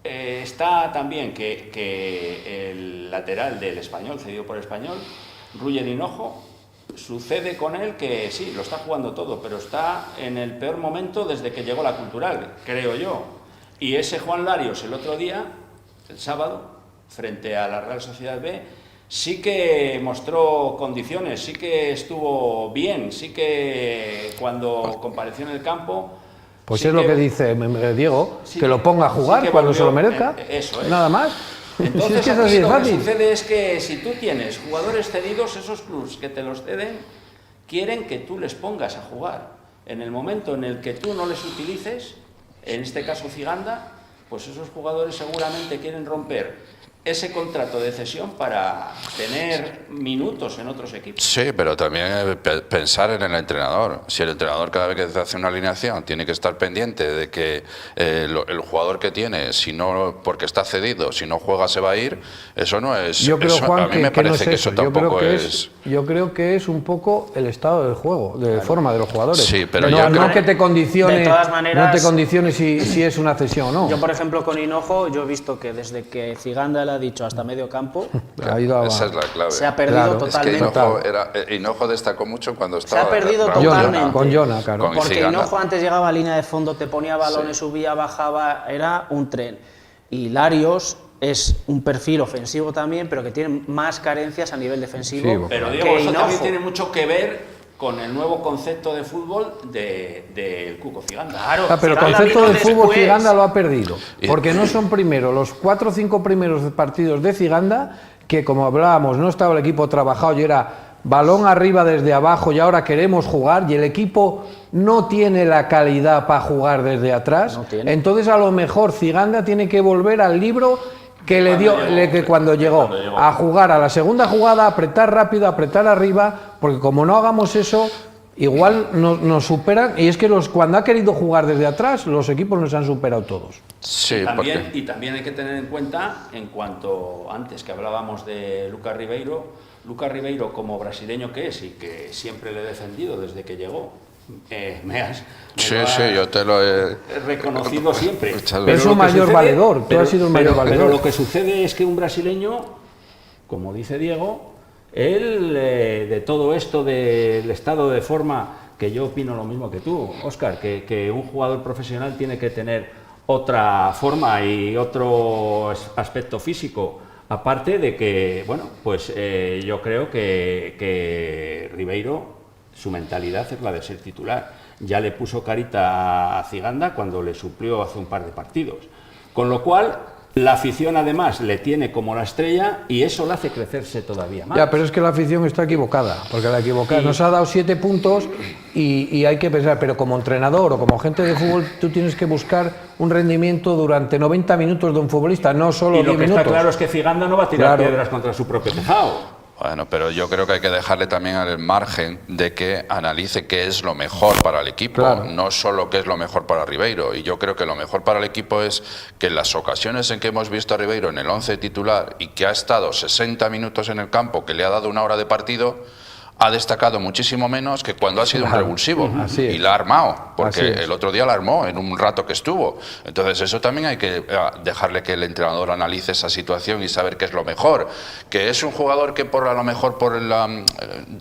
Está también que el lateral del Español, cedido por el Español, Ruller Hinojo, sucede con él que sí, lo está jugando todo, pero está en el peor momento desde que llegó la Cultural, creo yo. Y ese Juan Larios el otro día, el sábado, frente a la Real Sociedad B, sí que mostró condiciones, sí que estuvo bien, sí que cuando compareció en el campo... Pues sí es lo que dice Diego, sí que lo ponga a jugar sí que cuando volvió, se lo merezca, eso es. nada más. Entonces, es que es aquí así de lo que fácil. sucede es que si tú tienes jugadores cedidos, esos clubs que te los ceden quieren que tú les pongas a jugar. En el momento en el que tú no les utilices, en este caso Ciganda, pues esos jugadores seguramente quieren romper ese contrato de cesión para tener minutos en otros equipos. Sí, pero también pensar en el entrenador. Si el entrenador cada vez que hace una alineación tiene que estar pendiente de que el jugador que tiene, si no porque está cedido, si no juega se va a ir, eso no es... Yo creo, eso, Juan, a mí me parece que eso tampoco es... Yo creo que es un poco el estado del juego, de forma de los jugadores. Sí, pero no, yo creo... no que te condicione, De todas maneras, no te condicione si es una cesión o no. Yo, por ejemplo, con Hinojo, yo he visto que desde que Ciganda le ha dicho hasta medio campo, Ha ido a- Esa es la clave. se ha perdido Claro. totalmente. Es que Hinojo destacó mucho cuando Se estaba... ha perdido Raúl totalmente. Llona. Con Llona, claro. Con Porque Ciganda. Hinojo antes llegaba a línea de fondo, te ponía balones, subía, bajaba, era un tren. Y Larios es un perfil ofensivo también, pero que tiene más carencias a nivel defensivo. Sí, Pero que Diego, eso también Hinojo. tiene mucho que ver con el nuevo concepto de fútbol del Cuco Ciganda. Claro, Pero el Ciganda concepto vino del fútbol después. Ciganda lo ha perdido, porque no son primero los 4 o 5 primeros partidos de Ciganda, que como hablábamos, no estaba el equipo trabajado y era balón arriba desde abajo y ahora queremos jugar y el equipo no tiene la calidad para jugar desde atrás. No tiene. Entonces a lo mejor Ciganda tiene que volver al libro que le dio cuando llegó a jugar a la segunda jugada, apretar rápido, apretar arriba, porque como no hagamos eso, igual nos superan. Y es que cuando ha querido jugar desde atrás, los equipos nos han superado todos. Sí, También, porque... y también hay que tener en cuenta, en cuanto antes que hablábamos de Lucas Ribeiro Sí, siempre le he defendido desde que llegó. Me lo sí, has yo te lo he... reconocido siempre. Muchas Pero veces. es un mayor valedor, tú has sido un mayor valedor. Pero lo que sucede es que un brasileño, como dice Diego, él de todo esto del estado de forma, que yo opino lo mismo que tú, Óscar, que un jugador profesional tiene que tener otra forma y otro aspecto físico, aparte de que, bueno, pues yo creo que Ribeiro, su mentalidad es la de ser titular. Ya le puso carita a Ciganda cuando le suplió hace un par de partidos. Con lo cual, la afición además le tiene como la estrella y eso le hace crecerse todavía más. Ya, pero es que la afición está equivocada, porque la equivocada nos ha dado 7 puntos y hay que pensar, pero como entrenador o como gente de fútbol, tú tienes que buscar un rendimiento durante 90 minutos de un futbolista, no solo Y 10 lo que minutos. está claro es que Ciganda no va a tirar Claro. piedras contra su propio tejado. Bueno, pero yo creo que hay que dejarle también el margen de que analice qué es lo mejor para el equipo, Claro. no solo qué es lo mejor para Ribeiro. Y yo creo que lo mejor para el equipo es que en las ocasiones en que hemos visto a Ribeiro en el 11 titular y que ha estado 60 minutos en el campo, que le ha dado una hora de partido, ha destacado muchísimo menos que cuando ha sido un Claro. revulsivo. Así es. Y la ha armado, Así porque es. el otro día la armó en un rato que estuvo. Entonces eso también hay que dejarle que el entrenador analice esa situación y saber qué es lo mejor. Que es un jugador que a lo mejor por el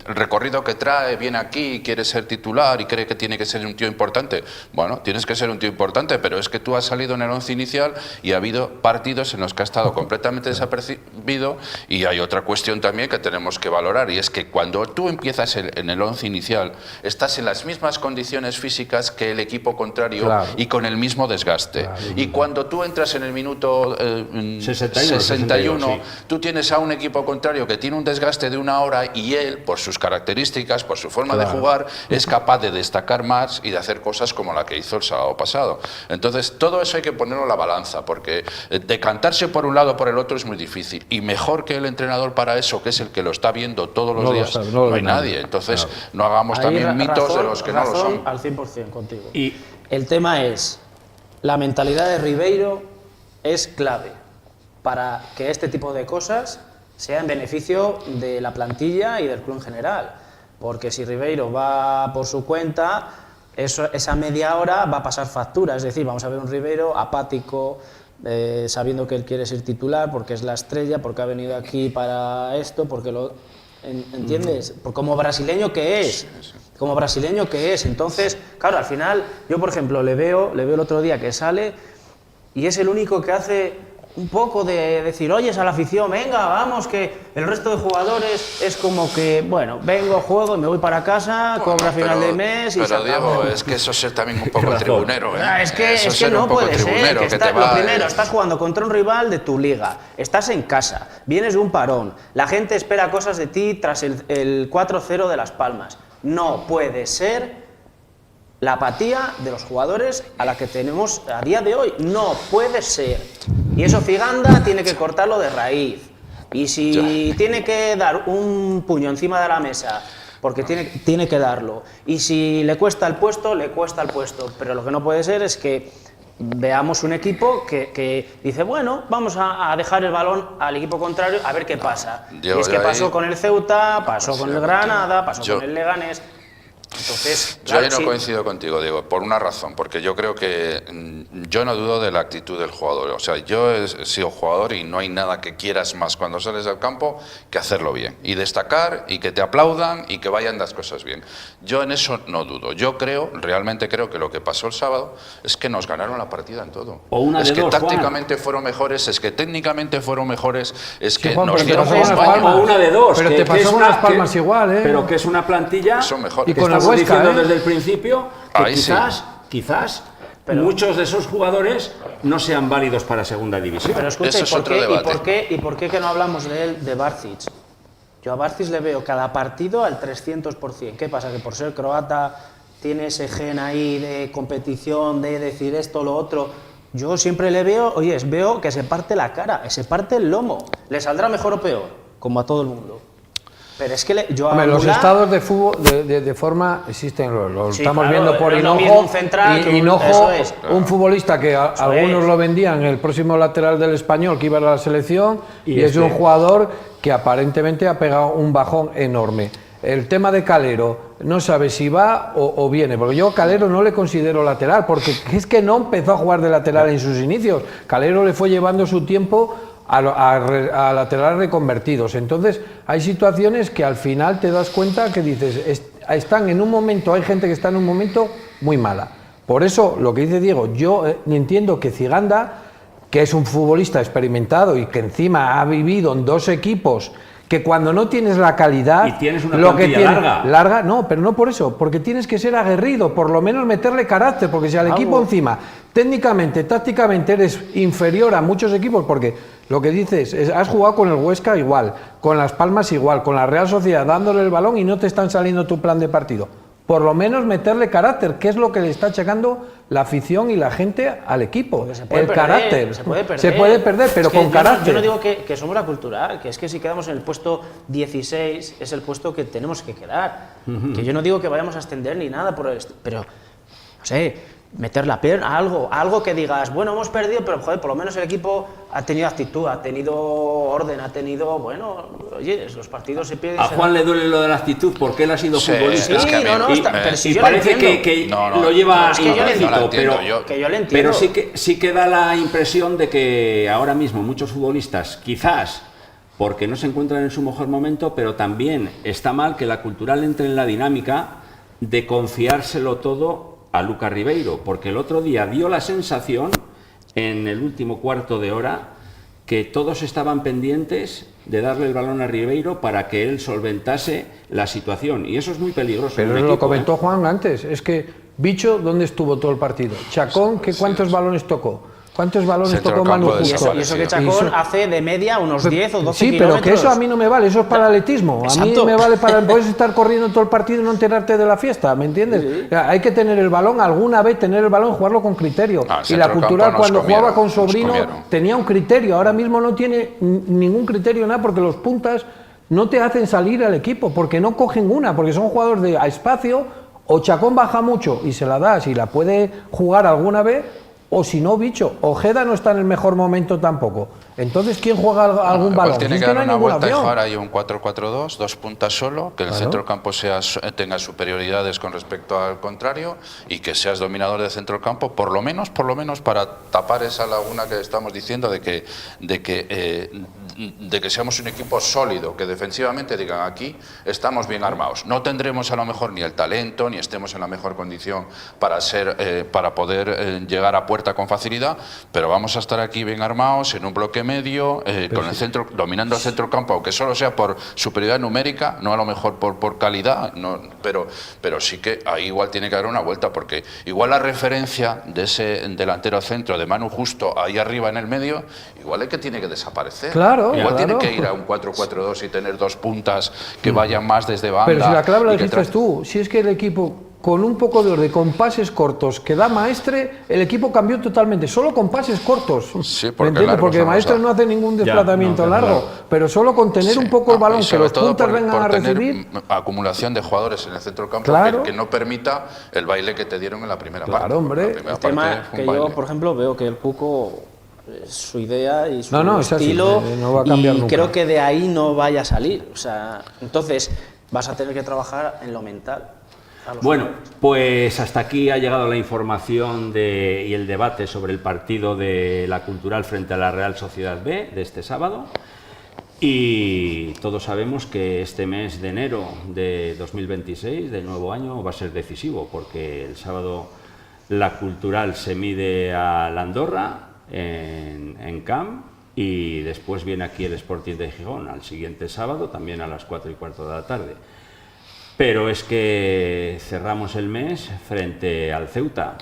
recorrido que trae, viene aquí y quiere ser titular y cree que tiene que ser un tío importante. Bueno, tienes que ser un tío importante, pero es que tú has salido en el 11 inicial y ha habido partidos en los que ha estado completamente desapercibido. Y hay otra cuestión también que tenemos que valorar, y es que cuando tú empiezas en el 11 inicial, estás en las mismas condiciones físicas que el equipo contrario. Claro. Y con el mismo desgaste. Claro. Y cuando tú entras en el minuto 61, 61, sí. tú tienes a un equipo contrario que tiene un desgaste de una hora y él, por sus características, por su forma de Claro. jugar, es capaz de destacar más y de hacer cosas como la que hizo el sábado pasado. Entonces, todo eso hay que ponerlo en la balanza, porque decantarse por un lado o por el otro es muy difícil. Y mejor que el entrenador para eso, que es el que lo está viendo todos los No lo días, sabe, no lo no hay ve nadie. nadie. Entonces, Claro. no hagamos Ahí también mitos de razón- los que no lo razón son. al 100% contigo. Y El tema es, la mentalidad de Ribeiro es clave para que este tipo de cosas sea en beneficio de la plantilla y del club en general. Porque si Ribeiro va por su cuenta, esa media hora va a pasar factura. Es decir, vamos a ver un Ribeiro apático, sabiendo que él quiere ser titular, porque es la estrella, porque ha venido aquí para esto, porque ¿entiendes? Como brasileño que es. Como brasileño que es. Entonces, claro, al final, yo por ejemplo le veo el otro día que sale y es el único que hace un poco de decir, oyes a la afición, venga, vamos, que el resto de jugadores es como que, bueno, vengo, juego y me voy para casa, cobro a final de mes y pero se acabó. Diego, es que eso es ser también un poco tribunero, ¿eh? Es que ser no un poco puede ser, tribunero, que que estás, te va, lo primero, estás jugando contra un rival de tu liga, estás en casa, vienes de un parón, la gente espera cosas de ti tras el 4-0 de Las Palmas. No puede ser la apatía de los jugadores a la que tenemos a día de hoy. No puede ser. Y eso Ciganda tiene que cortarlo de raíz. Y si tiene que dar un puño encima de la mesa, porque tiene que darlo. Y si le cuesta el puesto, le cuesta el puesto. Pero lo que no puede ser es que veamos un equipo que dice, bueno, vamos a dejar el balón al equipo contrario a ver qué pasa. Diego, y es que pasó con el Ceuta, pasó con el Granada, pasó Yo- con el Leganés. Entonces, Yo ahí claro, no sí. coincido contigo, Diego, por una razón, porque yo creo que yo no dudo de la actitud del jugador. O sea, yo he sido jugador y no hay nada que quieras más cuando sales del campo que hacerlo bien y destacar y que te aplaudan y que vayan las cosas bien. Yo en eso no dudo. Yo realmente creo que lo que pasó el sábado es que nos ganaron la partida en todo. O una es de que dos, Juan. tácticamente fueron mejores, es que técnicamente fueron mejores, es que Juan, nos pero te dieron pasó con más Las baño. Palmas. O una de dos. Pero que- te que pasó es con una- Las Palmas que- igual, ¿eh? Pero que es una plantilla Son mejores. que Y con el estamos Huesca, diciendo ¿eh? desde el principio que Ahí sí. quizás muchos de esos jugadores no sean válidos para segunda división. Pero escucha, Eso es otro debate. ¿y por qué que no hablamos de él, de Barcic? Yo a Barcic le veo cada partido al 300%. ¿Qué pasa? Que por ser croata tiene ese gen ahí de competición, de decir esto, lo otro. Yo siempre le veo, veo que se parte la cara, se parte el lomo. ¿Le saldrá mejor o peor? Como a todo el mundo. Pero es que yo a Hombre, los Mulá- estados de fútbol de forma existen, lo Sí, estamos claro, viendo por no es lo Hinojo. mismo un central que un- Hinojo, eso es. un futbolista que algunos es. lo vendían, el próximo lateral del Español que iba a la selección, y es este- un jugador que aparentemente ha pegado un bajón enorme. El tema de Calero, no sabe si va o viene, porque yo Calero no le considero lateral, porque es que no empezó a jugar de lateral en sus inicios. Calero le fue llevando su tiempo a laterales reconvertidos. Entonces, hay situaciones que al final te das cuenta que dices, están en un momento, hay gente que está en un momento muy mala. Por eso, lo que dice Diego, yo entiendo que Ciganda, que es un futbolista experimentado y que encima ha vivido en dos equipos, que cuando no tienes la calidad, Y tienes una lo que plantilla larga. no, pero no por eso, porque tienes que ser aguerrido, por lo menos meterle carácter, porque si al equipo encima, técnicamente, tácticamente eres inferior a muchos equipos, porque lo que dices es, has jugado con el Huesca igual, con Las Palmas igual, con la Real Sociedad dándole el balón y no te están saliendo tu plan de partido. Por lo menos meterle carácter, que es lo que le está achacando la afición y la gente al equipo. Porque se puede El perder, carácter. se puede perder. Se puede perder, pero Es que con carácter. Yo no digo que somos la cultural, que es que si quedamos en el puesto 16 es el puesto que tenemos que quedar. Que yo no digo que vayamos a ascender ni nada, pero no sé, meter la pierna, algo que digas, bueno, hemos perdido, pero joder, por lo menos el equipo ha tenido actitud, ha tenido orden, ha tenido, bueno, oye, los partidos se pierden. A Juan le duele lo de la actitud porque él ha sido Sí, futbolista. es que a mí- no, y, pero si y yo lo parece entiendo. que No, lo lleva es que yo lo implícito, entiendo, pero, yo- que yo lo entiendo. pero sí que da la impresión de que ahora mismo muchos futbolistas, quizás porque no se encuentran en su mejor momento, pero también está mal que la cultural entre en la dinámica de confiárselo todo a Lucas Ribeiro, porque el otro día dio la sensación, en el último cuarto de hora, que todos estaban pendientes de darle el balón a Ribeiro para que él solventase la situación, y eso es muy peligroso. en Pero un lo equipo, comentó Juan antes, es que Bicho, ¿dónde estuvo todo el partido? Chacón, ¿cuántos balones tocó? ¿Cuántos balones Centro tocó del Manu campo Justo? Y eso que desaparecido. Chacón hace de media unos 10 o 12 Sí, kilómetros. pero que eso a mí no me vale, eso es para atletismo. A mí Exacto. me vale para... Puedes estar corriendo todo el partido y no enterarte de la fiesta, ¿me entiendes? O sea, hay que tener el balón, alguna vez tener el balón y jugarlo con criterio. Ah, el Y la centro del cultural campo nos cuando comieron, jugaba con nos Sobrino comieron. tenía un criterio, ahora mismo no tiene ningún criterio, nada, porque los puntas no te hacen salir al equipo, porque no cogen una, porque son jugadores de a espacio, o Chacón baja mucho y se la das y la puede jugar alguna vez, o si no, Bicho, Ojeda no está en el mejor momento tampoco. Entonces, ¿quién juega algún Pues balón? tiene Es que que dar no hay una ninguna vuelta y opción. jugar ahí un 4-4-2, dos puntas solo, que el Claro. centro del campo tenga superioridades con respecto al contrario y que seas dominador del centro del campo, por lo menos para tapar esa laguna que estamos diciendo de que de que seamos un equipo sólido, que defensivamente digan aquí estamos bien armados. No tendremos a lo mejor ni el talento, ni estemos en la mejor condición para poder llegar a puerta con facilidad, pero vamos a estar aquí bien armados, en un bloque medio, con el centro, dominando el centro campo, aunque solo sea por superioridad numérica, no a lo mejor por calidad, no, pero sí que ahí igual tiene que haber una vuelta, porque igual la referencia de ese delantero centro de Manu justo ahí arriba en el medio, igual es que tiene que desaparecer. Claro, igual claro. tiene que ir a un 4-4-2 y tener dos puntas que vayan más desde banda. Pero si la clave la y que dijiste tú, si es que el equipo con un poco de orden, con pases cortos, que da Maestre, el equipo cambió totalmente, solo con pases cortos. Sí, ¿Me porque entiendes? largos Porque no nos Maestre da. no hace ningún desplazamiento no, largo, claro. pero solo con tener un poco el balón, y que sobre los todo puntas por vengan a tener recibir. acumulación de jugadores en el centro campo Claro. que no permita el baile que te dieron en la primera Claro, parte. hombre. La primera El tema parte fue que un yo, baile. por ejemplo, veo que el Cuco, su idea y su No, es así, estilo, no va a cambiar y nunca. creo que de ahí no vaya a salir. O sea, entonces vas a tener que trabajar en lo mental. a los Bueno, jugadores. pues hasta aquí ha llegado la información y el debate sobre el partido de la Cultural frente a la Real Sociedad B de este sábado. Y todos sabemos que este mes de enero de 2026, del nuevo año, va a ser decisivo, porque el sábado la Cultural se mide a la Andorra en Camp, y después viene aquí el Sporting de Gijón al siguiente sábado, también a las 4:15 de la tarde. Pero es que cerramos el mes frente al Ceuta,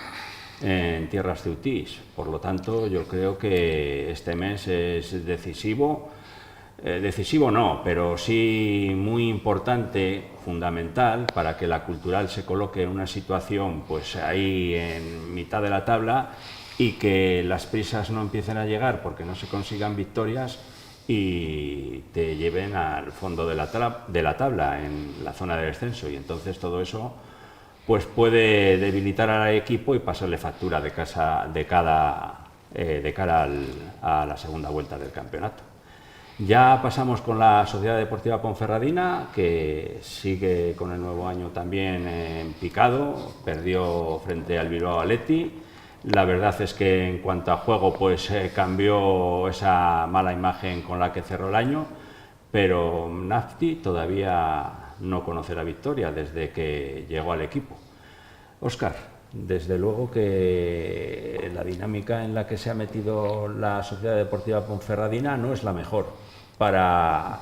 en tierras ceutís. Por lo tanto, yo creo que este mes es decisivo. Decisivo no, pero sí muy importante, fundamental, para que la Cultural se coloque en una situación pues ahí en mitad de la tabla, y que las prisas no empiecen a llegar porque no se consigan victorias y te lleven al fondo de la tabla, en la zona de descenso, y entonces todo eso pues puede debilitar al equipo y pasarle factura de cara a la segunda vuelta del campeonato. Ya pasamos con la Sociedad Deportiva Ponferradina, que sigue con el nuevo año también en picado, perdió frente al Bilbao Athletic. La verdad es que en cuanto a juego pues cambió esa mala imagen con la que cerró el año, pero Nafti todavía no conoce la victoria desde que llegó al equipo. Óscar, desde luego que la dinámica en la que se ha metido la Sociedad Deportiva Ponferradina no es la mejor para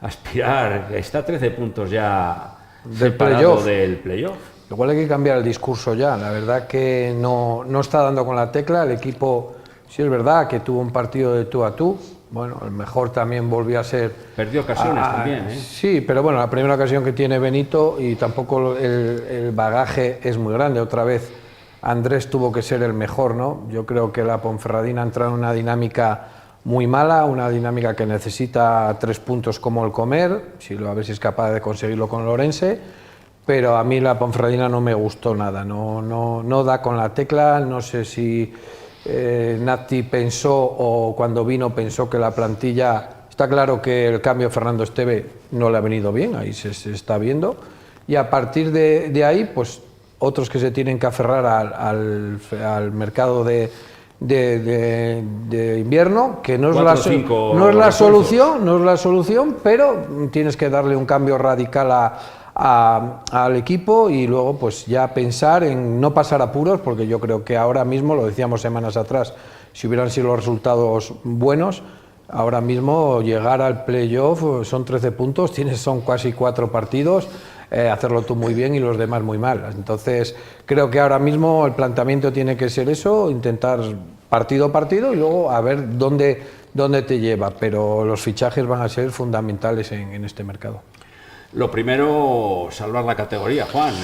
aspirar. Está a 13 puntos ya Del separado playoff. del playoff. Igual hay que cambiar el discurso ya, la verdad que no está dando con la tecla, el equipo sí es verdad que tuvo un partido de tú a tú, bueno, el mejor también volvió a ser... Perdió ocasiones también, ¿eh? Sí, pero bueno, la primera ocasión que tiene Benito, y tampoco el bagaje es muy grande, otra vez Andrés tuvo que ser el mejor, ¿no? Yo creo que la Ponferradina ha entrado en una dinámica muy mala, una dinámica que necesita 3 puntos como el comer, a ver si es capaz de conseguirlo con Lorense. Pero a mí la Ponferradina no me gustó nada, no da con la tecla, no sé si Nati pensó o cuando vino pensó que la plantilla... Está claro que el cambio de Fernando Esteve no le ha venido bien, ahí se está viendo, y a partir de ahí, pues otros que se tienen que aferrar al mercado de invierno, que no es la solución, pero tienes que darle un cambio radical al equipo, y luego pues ya pensar en no pasar apuros, porque yo creo que ahora mismo, lo decíamos semanas atrás, si hubieran sido los resultados buenos, ahora mismo llegar al playoff son 13 puntos, son casi 4 partidos, hacerlo tú muy bien y los demás muy mal. Entonces creo que ahora mismo el planteamiento tiene que ser eso, intentar partido a partido y luego a ver dónde te lleva, pero los fichajes van a ser fundamentales en este mercado. Lo primero, salvar la categoría, Juan,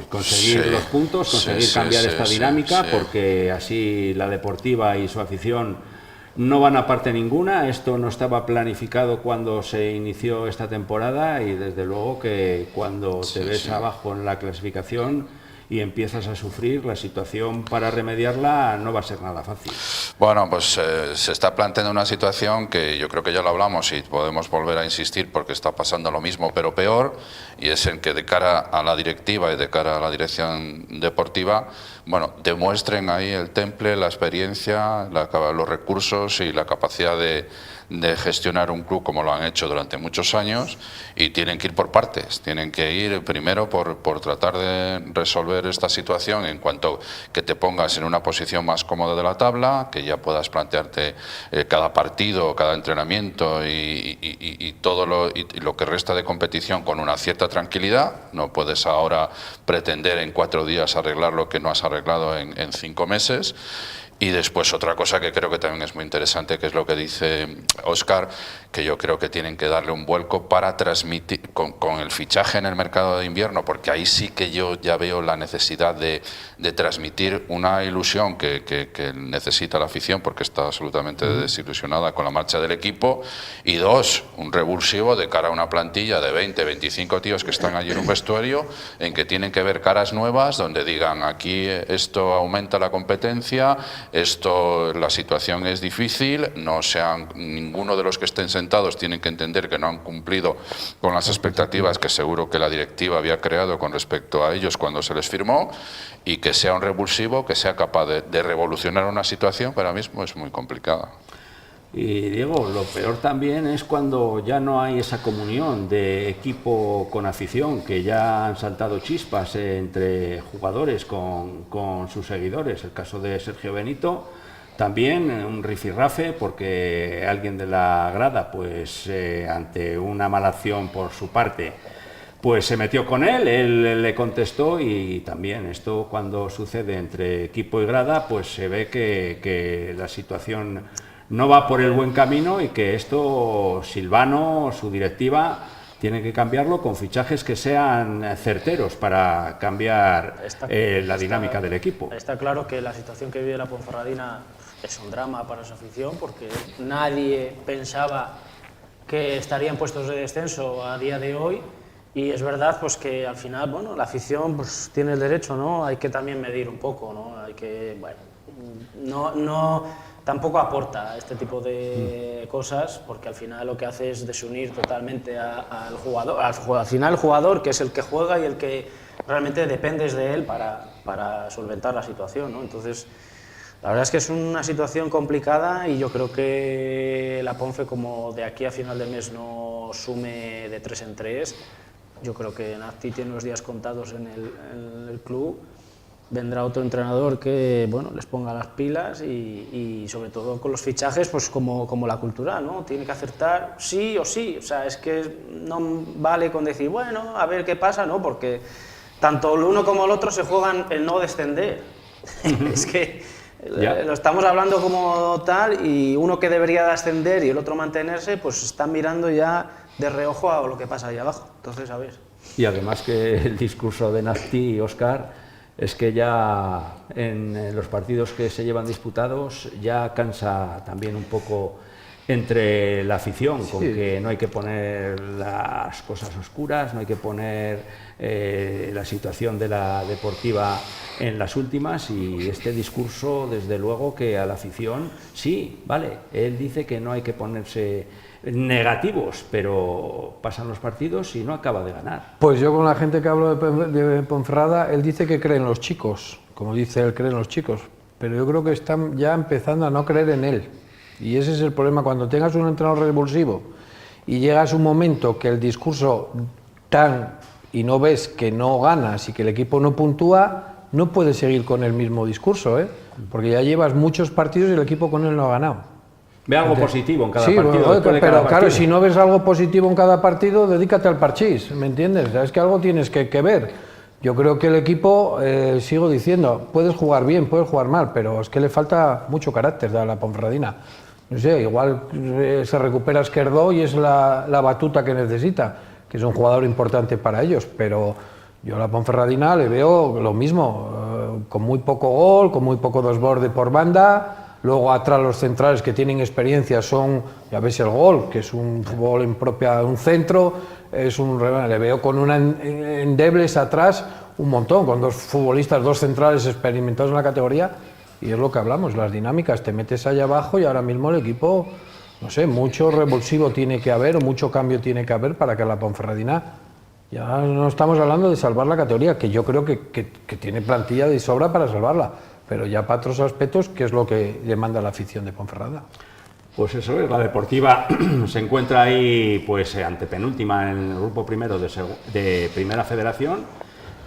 conseguir los puntos, conseguir cambiar esta dinámica, porque así la Deportiva y su afición no van a parte ninguna. Esto no estaba planificado cuando se inició esta temporada, y desde luego que cuando te ves abajo en la clasificación y empiezas a sufrir, la situación para remediarla no va a ser nada fácil. Bueno, pues se está planteando una situación que yo creo que ya lo hablamos y podemos volver a insistir porque está pasando lo mismo pero peor, y es en que de cara a la directiva y de cara a la dirección deportiva, bueno, demuestren ahí el temple, la experiencia, los recursos y la capacidad de gestionar un club como lo han hecho durante muchos años, y tienen que ir por partes, tienen que ir primero por tratar de resolver esta situación en cuanto que te pongas en una posición más cómoda de la tabla, que ya puedas plantearte cada partido, cada entrenamiento y todo lo que resta de competición con una cierta tranquilidad. No puedes ahora pretender en 4 días arreglar lo que no has arreglado en 5 meses. Y después otra cosa que creo que también es muy interesante, que es lo que dice Óscar, que yo creo que tienen que darle un vuelco para transmitir con el fichaje en el mercado de invierno, porque ahí sí que yo ya veo la necesidad de transmitir una ilusión que necesita la afición, porque está absolutamente desilusionada con la marcha del equipo, y 2, un revulsivo de cara a una plantilla de 20, 25 tíos que están allí en un vestuario, en que tienen que ver caras nuevas, donde digan aquí esto aumenta la competencia, la situación es difícil, ninguno de los que estén sentados tienen que entender que no han cumplido con las expectativas que seguro que la directiva había creado con respecto a ellos cuando se les firmó, y que sea un revulsivo que sea capaz de revolucionar una situación que ahora mismo es muy complicada. Y Diego, lo peor también es cuando ya no hay esa comunión de equipo con afición, que ya han saltado chispas entre jugadores con sus seguidores. El caso de Sergio Benito, también un rifirrafe porque alguien de la grada, pues ante una mala acción por su parte, pues se metió con él le contestó, y también esto cuando sucede entre equipo y grada, pues se ve que la situación no va por el buen camino, y que esto Silvano, su directiva, tiene que cambiarlo con fichajes que sean certeros para cambiar la dinámica del equipo. Está claro que la situación que vive la Ponferradina es un drama para su afición, porque nadie pensaba que estarían puestos de descenso a día de hoy, y es verdad pues que al final, bueno, la afición pues tiene el derecho, ¿no? Hay que también medir un poco, ¿no? Hay que, bueno, tampoco aporta este tipo de cosas, porque al final lo que hace es desunir totalmente al jugador. Al final el jugador, que es el que juega y el que realmente dependes de él para solventar la situación, ¿no? Entonces, la verdad es que es una situación complicada, y yo creo que la Ponfe, como de aquí a final de mes no sume de 3 en 3, yo creo que Nati tiene los días contados en el club. Vendrá otro entrenador que, bueno, les ponga las pilas, y sobre todo con los fichajes, pues como la Cultural, ¿no? Tiene que acertar sí o sí. O sea, es que no vale con decir, bueno, a ver qué pasa, ¿no? Porque tanto el uno como el otro se juegan el no descender. Es que lo estamos hablando como tal, y uno que debería de ascender y el otro mantenerse, pues están mirando ya de reojo a lo que pasa ahí abajo. Entonces, a ver. Y además que el discurso de Nati y Óscar es que ya en los partidos que se llevan disputados ya cansa también un poco entre la afición, con que no hay que poner las cosas oscuras, no hay que poner la situación de la deportiva en las últimas, y este discurso, desde luego, que a la afición, sí, vale, él dice que no hay que ponerse negativos, pero pasan los partidos y no acaba de ganar. Pues yo con la gente que hablo de Ponferrada, él dice que cree en los chicos, como dice él, cree en los chicos, pero yo creo que están ya empezando a no creer en él, y ese es el problema. Cuando tengas un entrenador revulsivo y llegas a un momento que el discurso y no ves que no ganas y que el equipo no puntúa, no puedes seguir con el mismo discurso, porque ya llevas muchos partidos y el equipo con él no ha ganado. Ve algo positivo en cada partido. Bueno, pero claro, si no ves algo positivo en cada partido, dedícate al parchís, ¿me entiendes? Es que algo tienes que ver. Yo creo que el equipo, sigo diciendo, puedes jugar bien, puedes jugar mal, pero es que le falta mucho carácter a la Ponferradina. No sé, igual se recupera Esquerdó y es la batuta que necesita, que es un jugador importante para ellos, pero yo a la Ponferradina le veo lo mismo, con muy poco gol, con muy poco desborde por banda. Luego atrás los centrales que tienen experiencia son, ya ves el gol, que es un fútbol en propia, un centro, le veo con una endebles atrás un montón, con dos futbolistas, dos centrales experimentados en la categoría, y es lo que hablamos, las dinámicas, te metes allá abajo y ahora mismo el equipo, no sé, mucho revulsivo tiene que haber, o mucho cambio tiene que haber para que la Ponferradina, ya no estamos hablando de salvar la categoría, que yo creo que tiene plantilla de sobra para salvarla, pero ya para otros aspectos, ¿qué es lo que demanda la afición de Ponferrada? Pues eso es, la Deportiva se encuentra ahí pues antepenúltima en el grupo primero de Primera Federación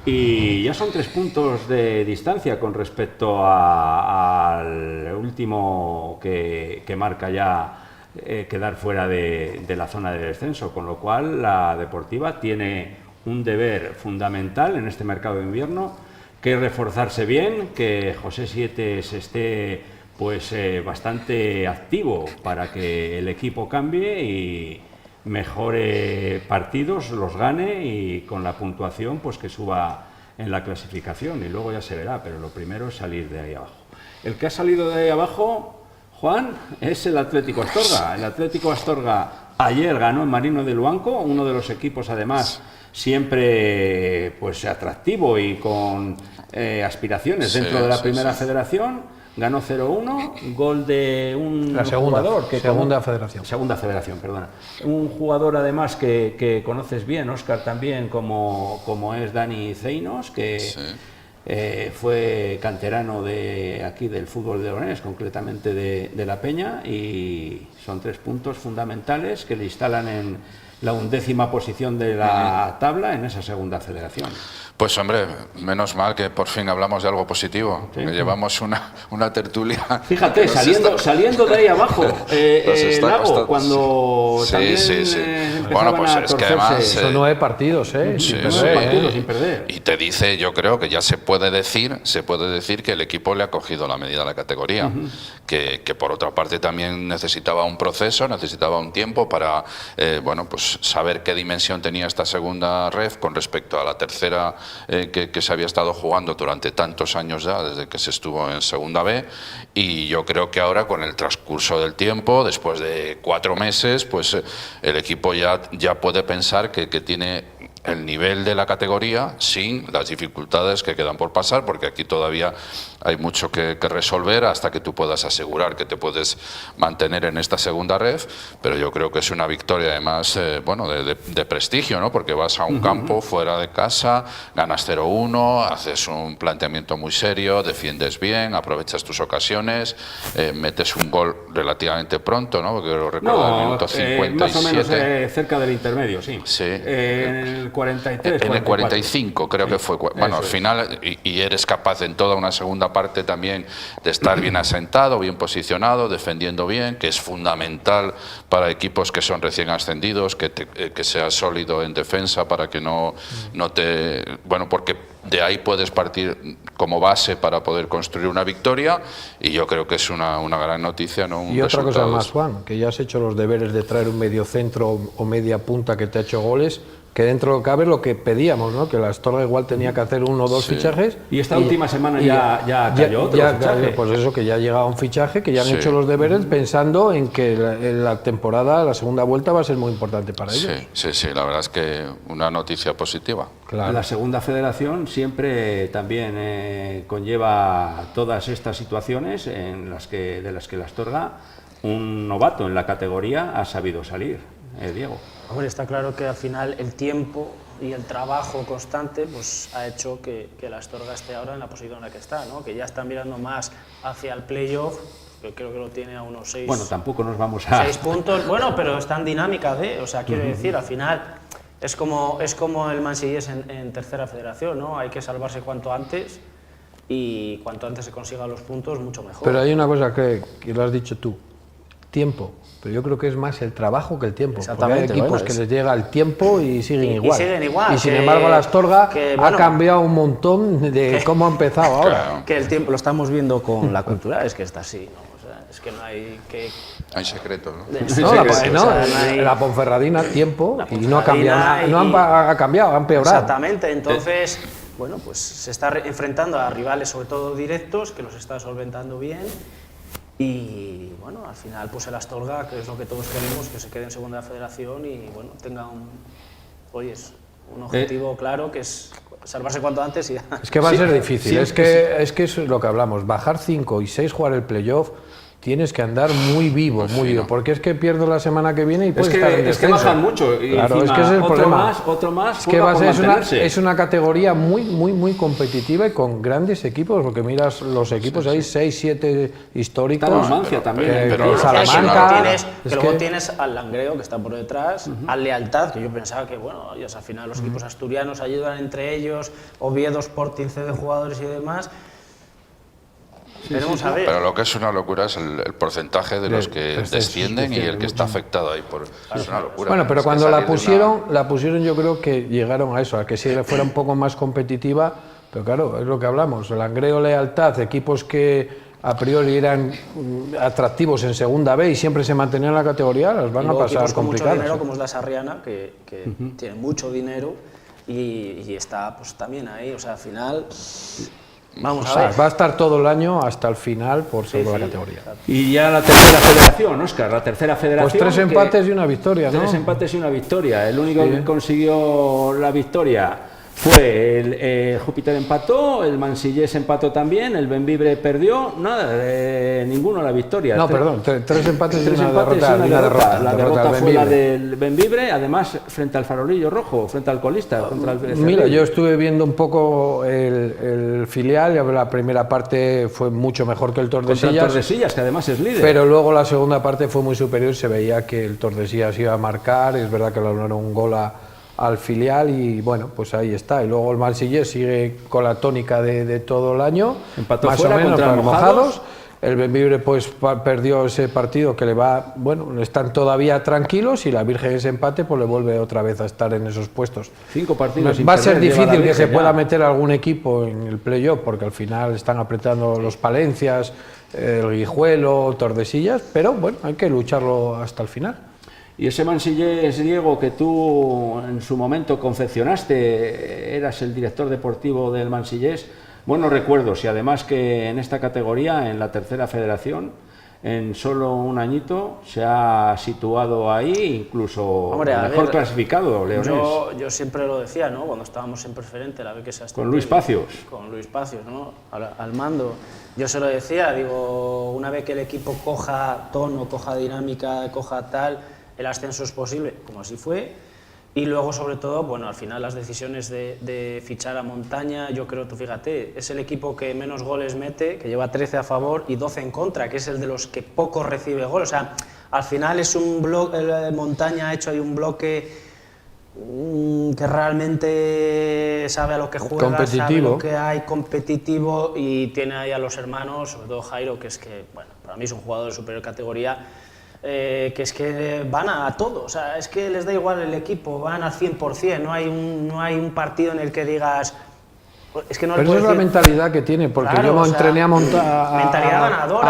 y ya son 3 puntos de distancia con respecto al último que marca ya quedar fuera de la zona de descenso, con lo cual la Deportiva tiene un deber fundamental en este mercado de invierno, que es reforzarse bien, que José Sietes esté pues bastante activo para que el equipo cambie y mejore partidos, los gane y con la puntuación pues que suba en la clasificación y luego ya se verá, pero lo primero es salir de ahí abajo. El que ha salido de ahí abajo, Juan, es el Atlético Astorga. El Atlético Astorga ayer ganó en Marino de Luanco, uno de los equipos además siempre pues atractivo y con aspiraciones dentro de la Primera Federación. Ganó 0-1, gol de un jugador que Segunda Federación. Segunda Federación, perdona. Un jugador además que conoces bien, Óscar, también, como es Dani Zeinos, que fue canterano de aquí del fútbol de Leganés, concretamente de La Peña, y son 3 puntos fundamentales que le instalan en la 11ª posición de la tabla en esa Segunda Federación. Pues hombre, menos mal que por fin hablamos de algo positivo, que llevamos una tertulia. Fíjate, saliendo de ahí abajo, Lago, cuando también bueno, pues es que además... Son 9 partidos, sin perder. Y te dice, yo creo que ya se puede decir que el equipo le ha cogido la medida a la categoría, que por otra parte también necesitaba un proceso, necesitaba un tiempo para, bueno, pues saber qué dimensión tenía esta segunda ref con respecto a la tercera que se había estado jugando durante tantos años ya, desde que se estuvo en Segunda B, y yo creo que ahora con el transcurso del tiempo, después de 4 meses, pues el equipo ya puede pensar que tiene el nivel de la categoría sin las dificultades que quedan por pasar, porque aquí todavía hay mucho que resolver hasta que tú puedas asegurar que te puedes mantener en esta segunda ref, pero yo creo que es una victoria además bueno, de prestigio, ¿no? Porque vas a un campo fuera de casa, ganas 0-1, haces un planteamiento muy serio, defiendes bien, aprovechas tus ocasiones, metes un gol relativamente pronto, ¿no? Porque lo recuerdo el minuto 57. Más o menos cerca del intermedio, sí. En el 43, en el 45 creo que fue. Bueno, al final, y eres capaz en toda una segunda parte también de estar bien asentado, bien posicionado, defendiendo bien, que es fundamental para equipos que son recién ascendidos, que seas sólido en defensa para que no te... Bueno, porque de ahí puedes partir como base para poder construir una victoria, y yo creo que es una gran noticia, ¿no? Y otra cosa más, Juan, que ya has hecho los deberes de traer un mediocentro o media punta que te ha hecho goles, que dentro de lo que cabe lo que pedíamos, ¿no? Que la Astorga igual tenía que hacer 1 o 2 fichajes. Y esta última semana ya cayó otro fichaje. Pues eso, que ya ha llegado un fichaje, que ya han hecho los deberes pensando en que la temporada, la segunda vuelta va a ser muy importante para ellos. Sí, la verdad es que una noticia positiva. Claro. La Segunda Federación siempre también conlleva todas estas situaciones de las que la Astorga, un novato en la categoría, ha sabido salir. Diego. Hombre, está claro que al final el tiempo y el trabajo constante pues ha hecho que la Astorga esté ahora en la posición en la que está, ¿no? Que ya está mirando más hacia el playoff, que creo que lo tiene a unos 6. Bueno, tampoco nos vamos a... 6 puntos, bueno, pero está en dinámica de, o sea, quiero decir, al final es como el Mansillés en Tercera Federación, ¿no? Hay que salvarse cuanto antes, y cuanto antes se consigan los puntos, mucho mejor. Pero hay una cosa que lo has dicho tú, tiempo. Pero yo creo que es más el trabajo que el tiempo. Porque hay equipos que les llega el tiempo y siguen igual. Y sin embargo la Astorga ha cambiado un montón de cómo ha empezado ahora. Claro. Que el tiempo lo estamos viendo con la Cultural, es que está así, ¿no? O sea, es que no hay que... Hay secretos, ¿no? La Ponferradina, tiempo, y no ha cambiado. No ha cambiado, ha empeorado. Exactamente, entonces, bueno, pues se está enfrentando a rivales, sobre todo directos, que los está solventando bien. Y bueno, al final pues el Astorga, que es lo que todos queremos, que se quede en segunda federación y bueno, tenga un objetivo claro, que es salvarse cuanto antes. Y es que va a ser difícil, es que eso es lo que hablamos, bajar 5 y 6, jugar el playoff, tienes que andar muy vivo, porque es que pierdo la semana que viene y puedes estar en descenso. Es que bajan mucho y claro, encima, es que ese es el problema. Otro más, es que es una categoría muy competitiva y con grandes equipos, porque miras los equipos, hay 6, 7 históricos. Está Numancia también. Pero Salamanca. Luego tienes al Langreo, que está por detrás, al Lealtad, que yo pensaba que, bueno, ellos, al final los equipos asturianos ayudan entre ellos, Oviedo, Sporting, cede jugadores y demás. A ver. Pero lo que es una locura es el porcentaje de los que descienden y el que está afectado ahí. Es una locura. Bueno, pero cuando la pusieron yo creo que llegaron a eso, a que si fuera un poco más competitiva, pero claro, es lo que hablamos, el Langreo, Lealtad, equipos que a priori eran atractivos en segunda B y siempre se mantenían en la categoría, las van a pasar complicadas. Mucho dinero, como es la Sarriana, que tiene mucho dinero y está pues también ahí, o sea, al final... Vamos a ver. Va a estar todo el año hasta el final por ser la categoría. Y ya la tercera federación, Óscar, la tercera federación. Pues 3 empates y una victoria, ¿no? 3 empates y una victoria. El único que consiguió la victoria fue el Júpiter empató, el Mansillés empató también, el Bembibre perdió, nada, ninguno la victoria. No, perdón, 3 empates y una derrota. La derrota fue la del Bembibre, además frente al Farolillo Rojo, frente al colista. Contra el Mira, yo estuve viendo un poco el filial, la primera parte fue mucho mejor que el Tordesillas, que además es líder. Pero luego la segunda parte fue muy superior, se veía que el Tordesillas iba a marcar, es verdad que le anularon un gol al filial y bueno, pues ahí está. Y luego el Mansillés sigue con la tónica de todo el año, empató más fuera o menos contra para Mojados. El Bembibre pues perdió ese partido que le va, bueno, están todavía tranquilos y la Virgen ese empate pues le vuelve otra vez a estar en esos puestos. 5 partidos. Va a ser difícil que se pueda meter algún equipo en el playoff porque al final están apretando los Palencias, el Guijuelo, Tordesillas, pero bueno, hay que lucharlo hasta el final. Y ese Mansillés, Diego, que tú en su momento confeccionaste, eras el director deportivo del Mansillés, buenos recuerdos, y además que en esta categoría, en la tercera federación, en solo un añito se ha situado ahí, incluso mejor clasificado, Leonés. Yo siempre lo decía, ¿no? Cuando estábamos en preferente, la vez que se ha estado... Con Luis Pacios. Con Luis Pacios, ¿no? Al mando. Yo se lo decía, digo, una vez que el equipo coja tono, coja dinámica, coja tal, el ascenso es posible, como así fue. Y luego, sobre todo, bueno, al final las decisiones de fichar a Montaña, yo creo, tú fíjate, es el equipo que menos goles mete, que lleva 13 a favor y 12 en contra, que es el de los que poco recibe gol. O sea, al final es un bloque, Montaña ha hecho ahí un bloque que realmente sabe a lo que juega, sabe lo que hay, competitivo, y tiene ahí a los hermanos, sobre todo Jairo, que es que, bueno, para mí es un jugador de superior categoría, que es que van a todo, o sea, es que les da igual el equipo, van al 100%, no hay un partido en el que digas... Es que no. Pero esa es la mentalidad que tiene, porque claro, yo entrené a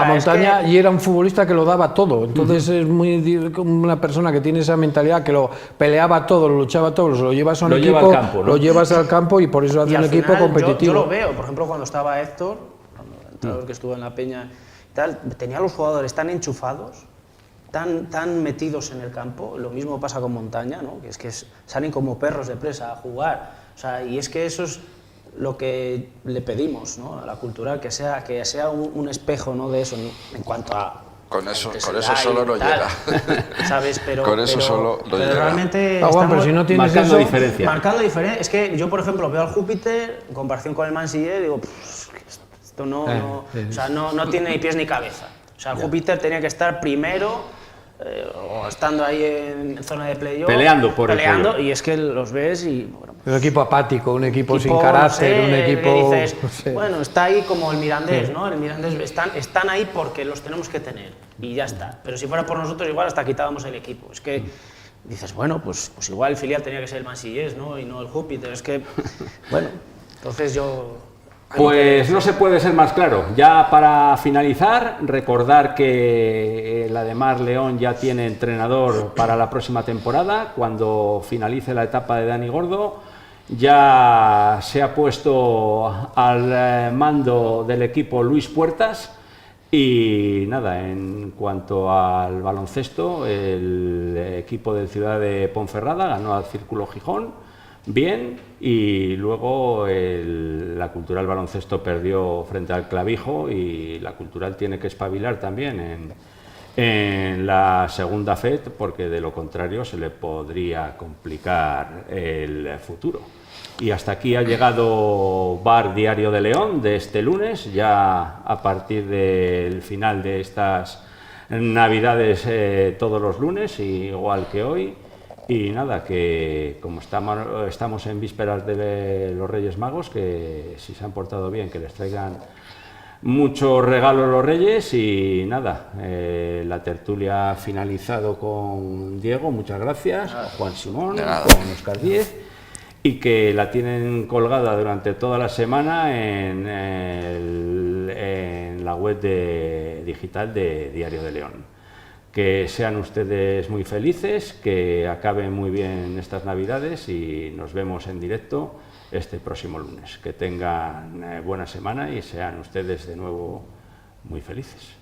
Montaña y era un futbolista que lo daba todo, entonces es una persona que tiene esa mentalidad, que lo peleaba todo, lo luchaba todo, lo llevas a un equipo, lo llevas al campo y por eso hace un equipo competitivo. Yo lo veo, por ejemplo, cuando estaba Héctor, el entrenador que estuvo en la Peña, tal, tenía a los jugadores tan enchufados, tan metidos en el campo. Lo mismo pasa con Montaña, ¿no? Que es que salen como perros de presa a jugar, o sea, y es que eso es lo que le pedimos, ¿no? A la cultural, que sea un espejo, ¿no? De eso, en cuanto a... Con eso solo no llega. ¿Sabes? Solo no llega. Realmente pero si no tienes marcando eso, diferencia. Marcando diferencia. Es que yo, por ejemplo, veo al Júpiter, en comparación con el Mansillés, digo, esto no tiene ni pies ni cabeza. O sea, el Júpiter tenía que estar primero, o estando ahí en zona de playoff, peleando, y es que los ves y... Bueno, pues, un equipo apático, un equipo sin carácter, un equipo... Dices, bueno, está ahí como el Mirandés, ¿no? El Mirandés están ahí porque los tenemos que tener y ya está. Pero si fuera por nosotros igual hasta quitábamos el equipo. Es que dices, bueno, pues igual el filial tenía que ser el Mansillés, ¿no? Y no el Júpiter. Es que, bueno, entonces yo... Pues no se puede ser más claro. Ya para finalizar, recordar que la de Mar León ya tiene entrenador para la próxima temporada. Cuando finalice la etapa de Dani Gordo, ya se ha puesto al mando del equipo Luis Puertas. Y nada, en cuanto al baloncesto, el equipo del Ciudad de Ponferrada ganó al Círculo Gijón, bien, y luego la Cultural Baloncesto perdió frente al Clavijo, y la Cultural tiene que espabilar también en la segunda FED, porque de lo contrario se le podría complicar el futuro. Y hasta aquí ha llegado Bar Diario de León de este lunes, ya a partir del final de estas Navidades todos los lunes, igual que hoy. Y nada, que como estamos en vísperas de los Reyes Magos, que si se han portado bien, que les traigan muchos regalos los Reyes. Y nada, la tertulia ha finalizado con Diego, muchas gracias, con Juan Simón, con Óscar Díez, y que la tienen colgada durante toda la semana en la web digital de Diario de León. Que sean ustedes muy felices, que acaben muy bien estas Navidades y nos vemos en directo este próximo lunes. Que tengan buena semana y sean ustedes de nuevo muy felices.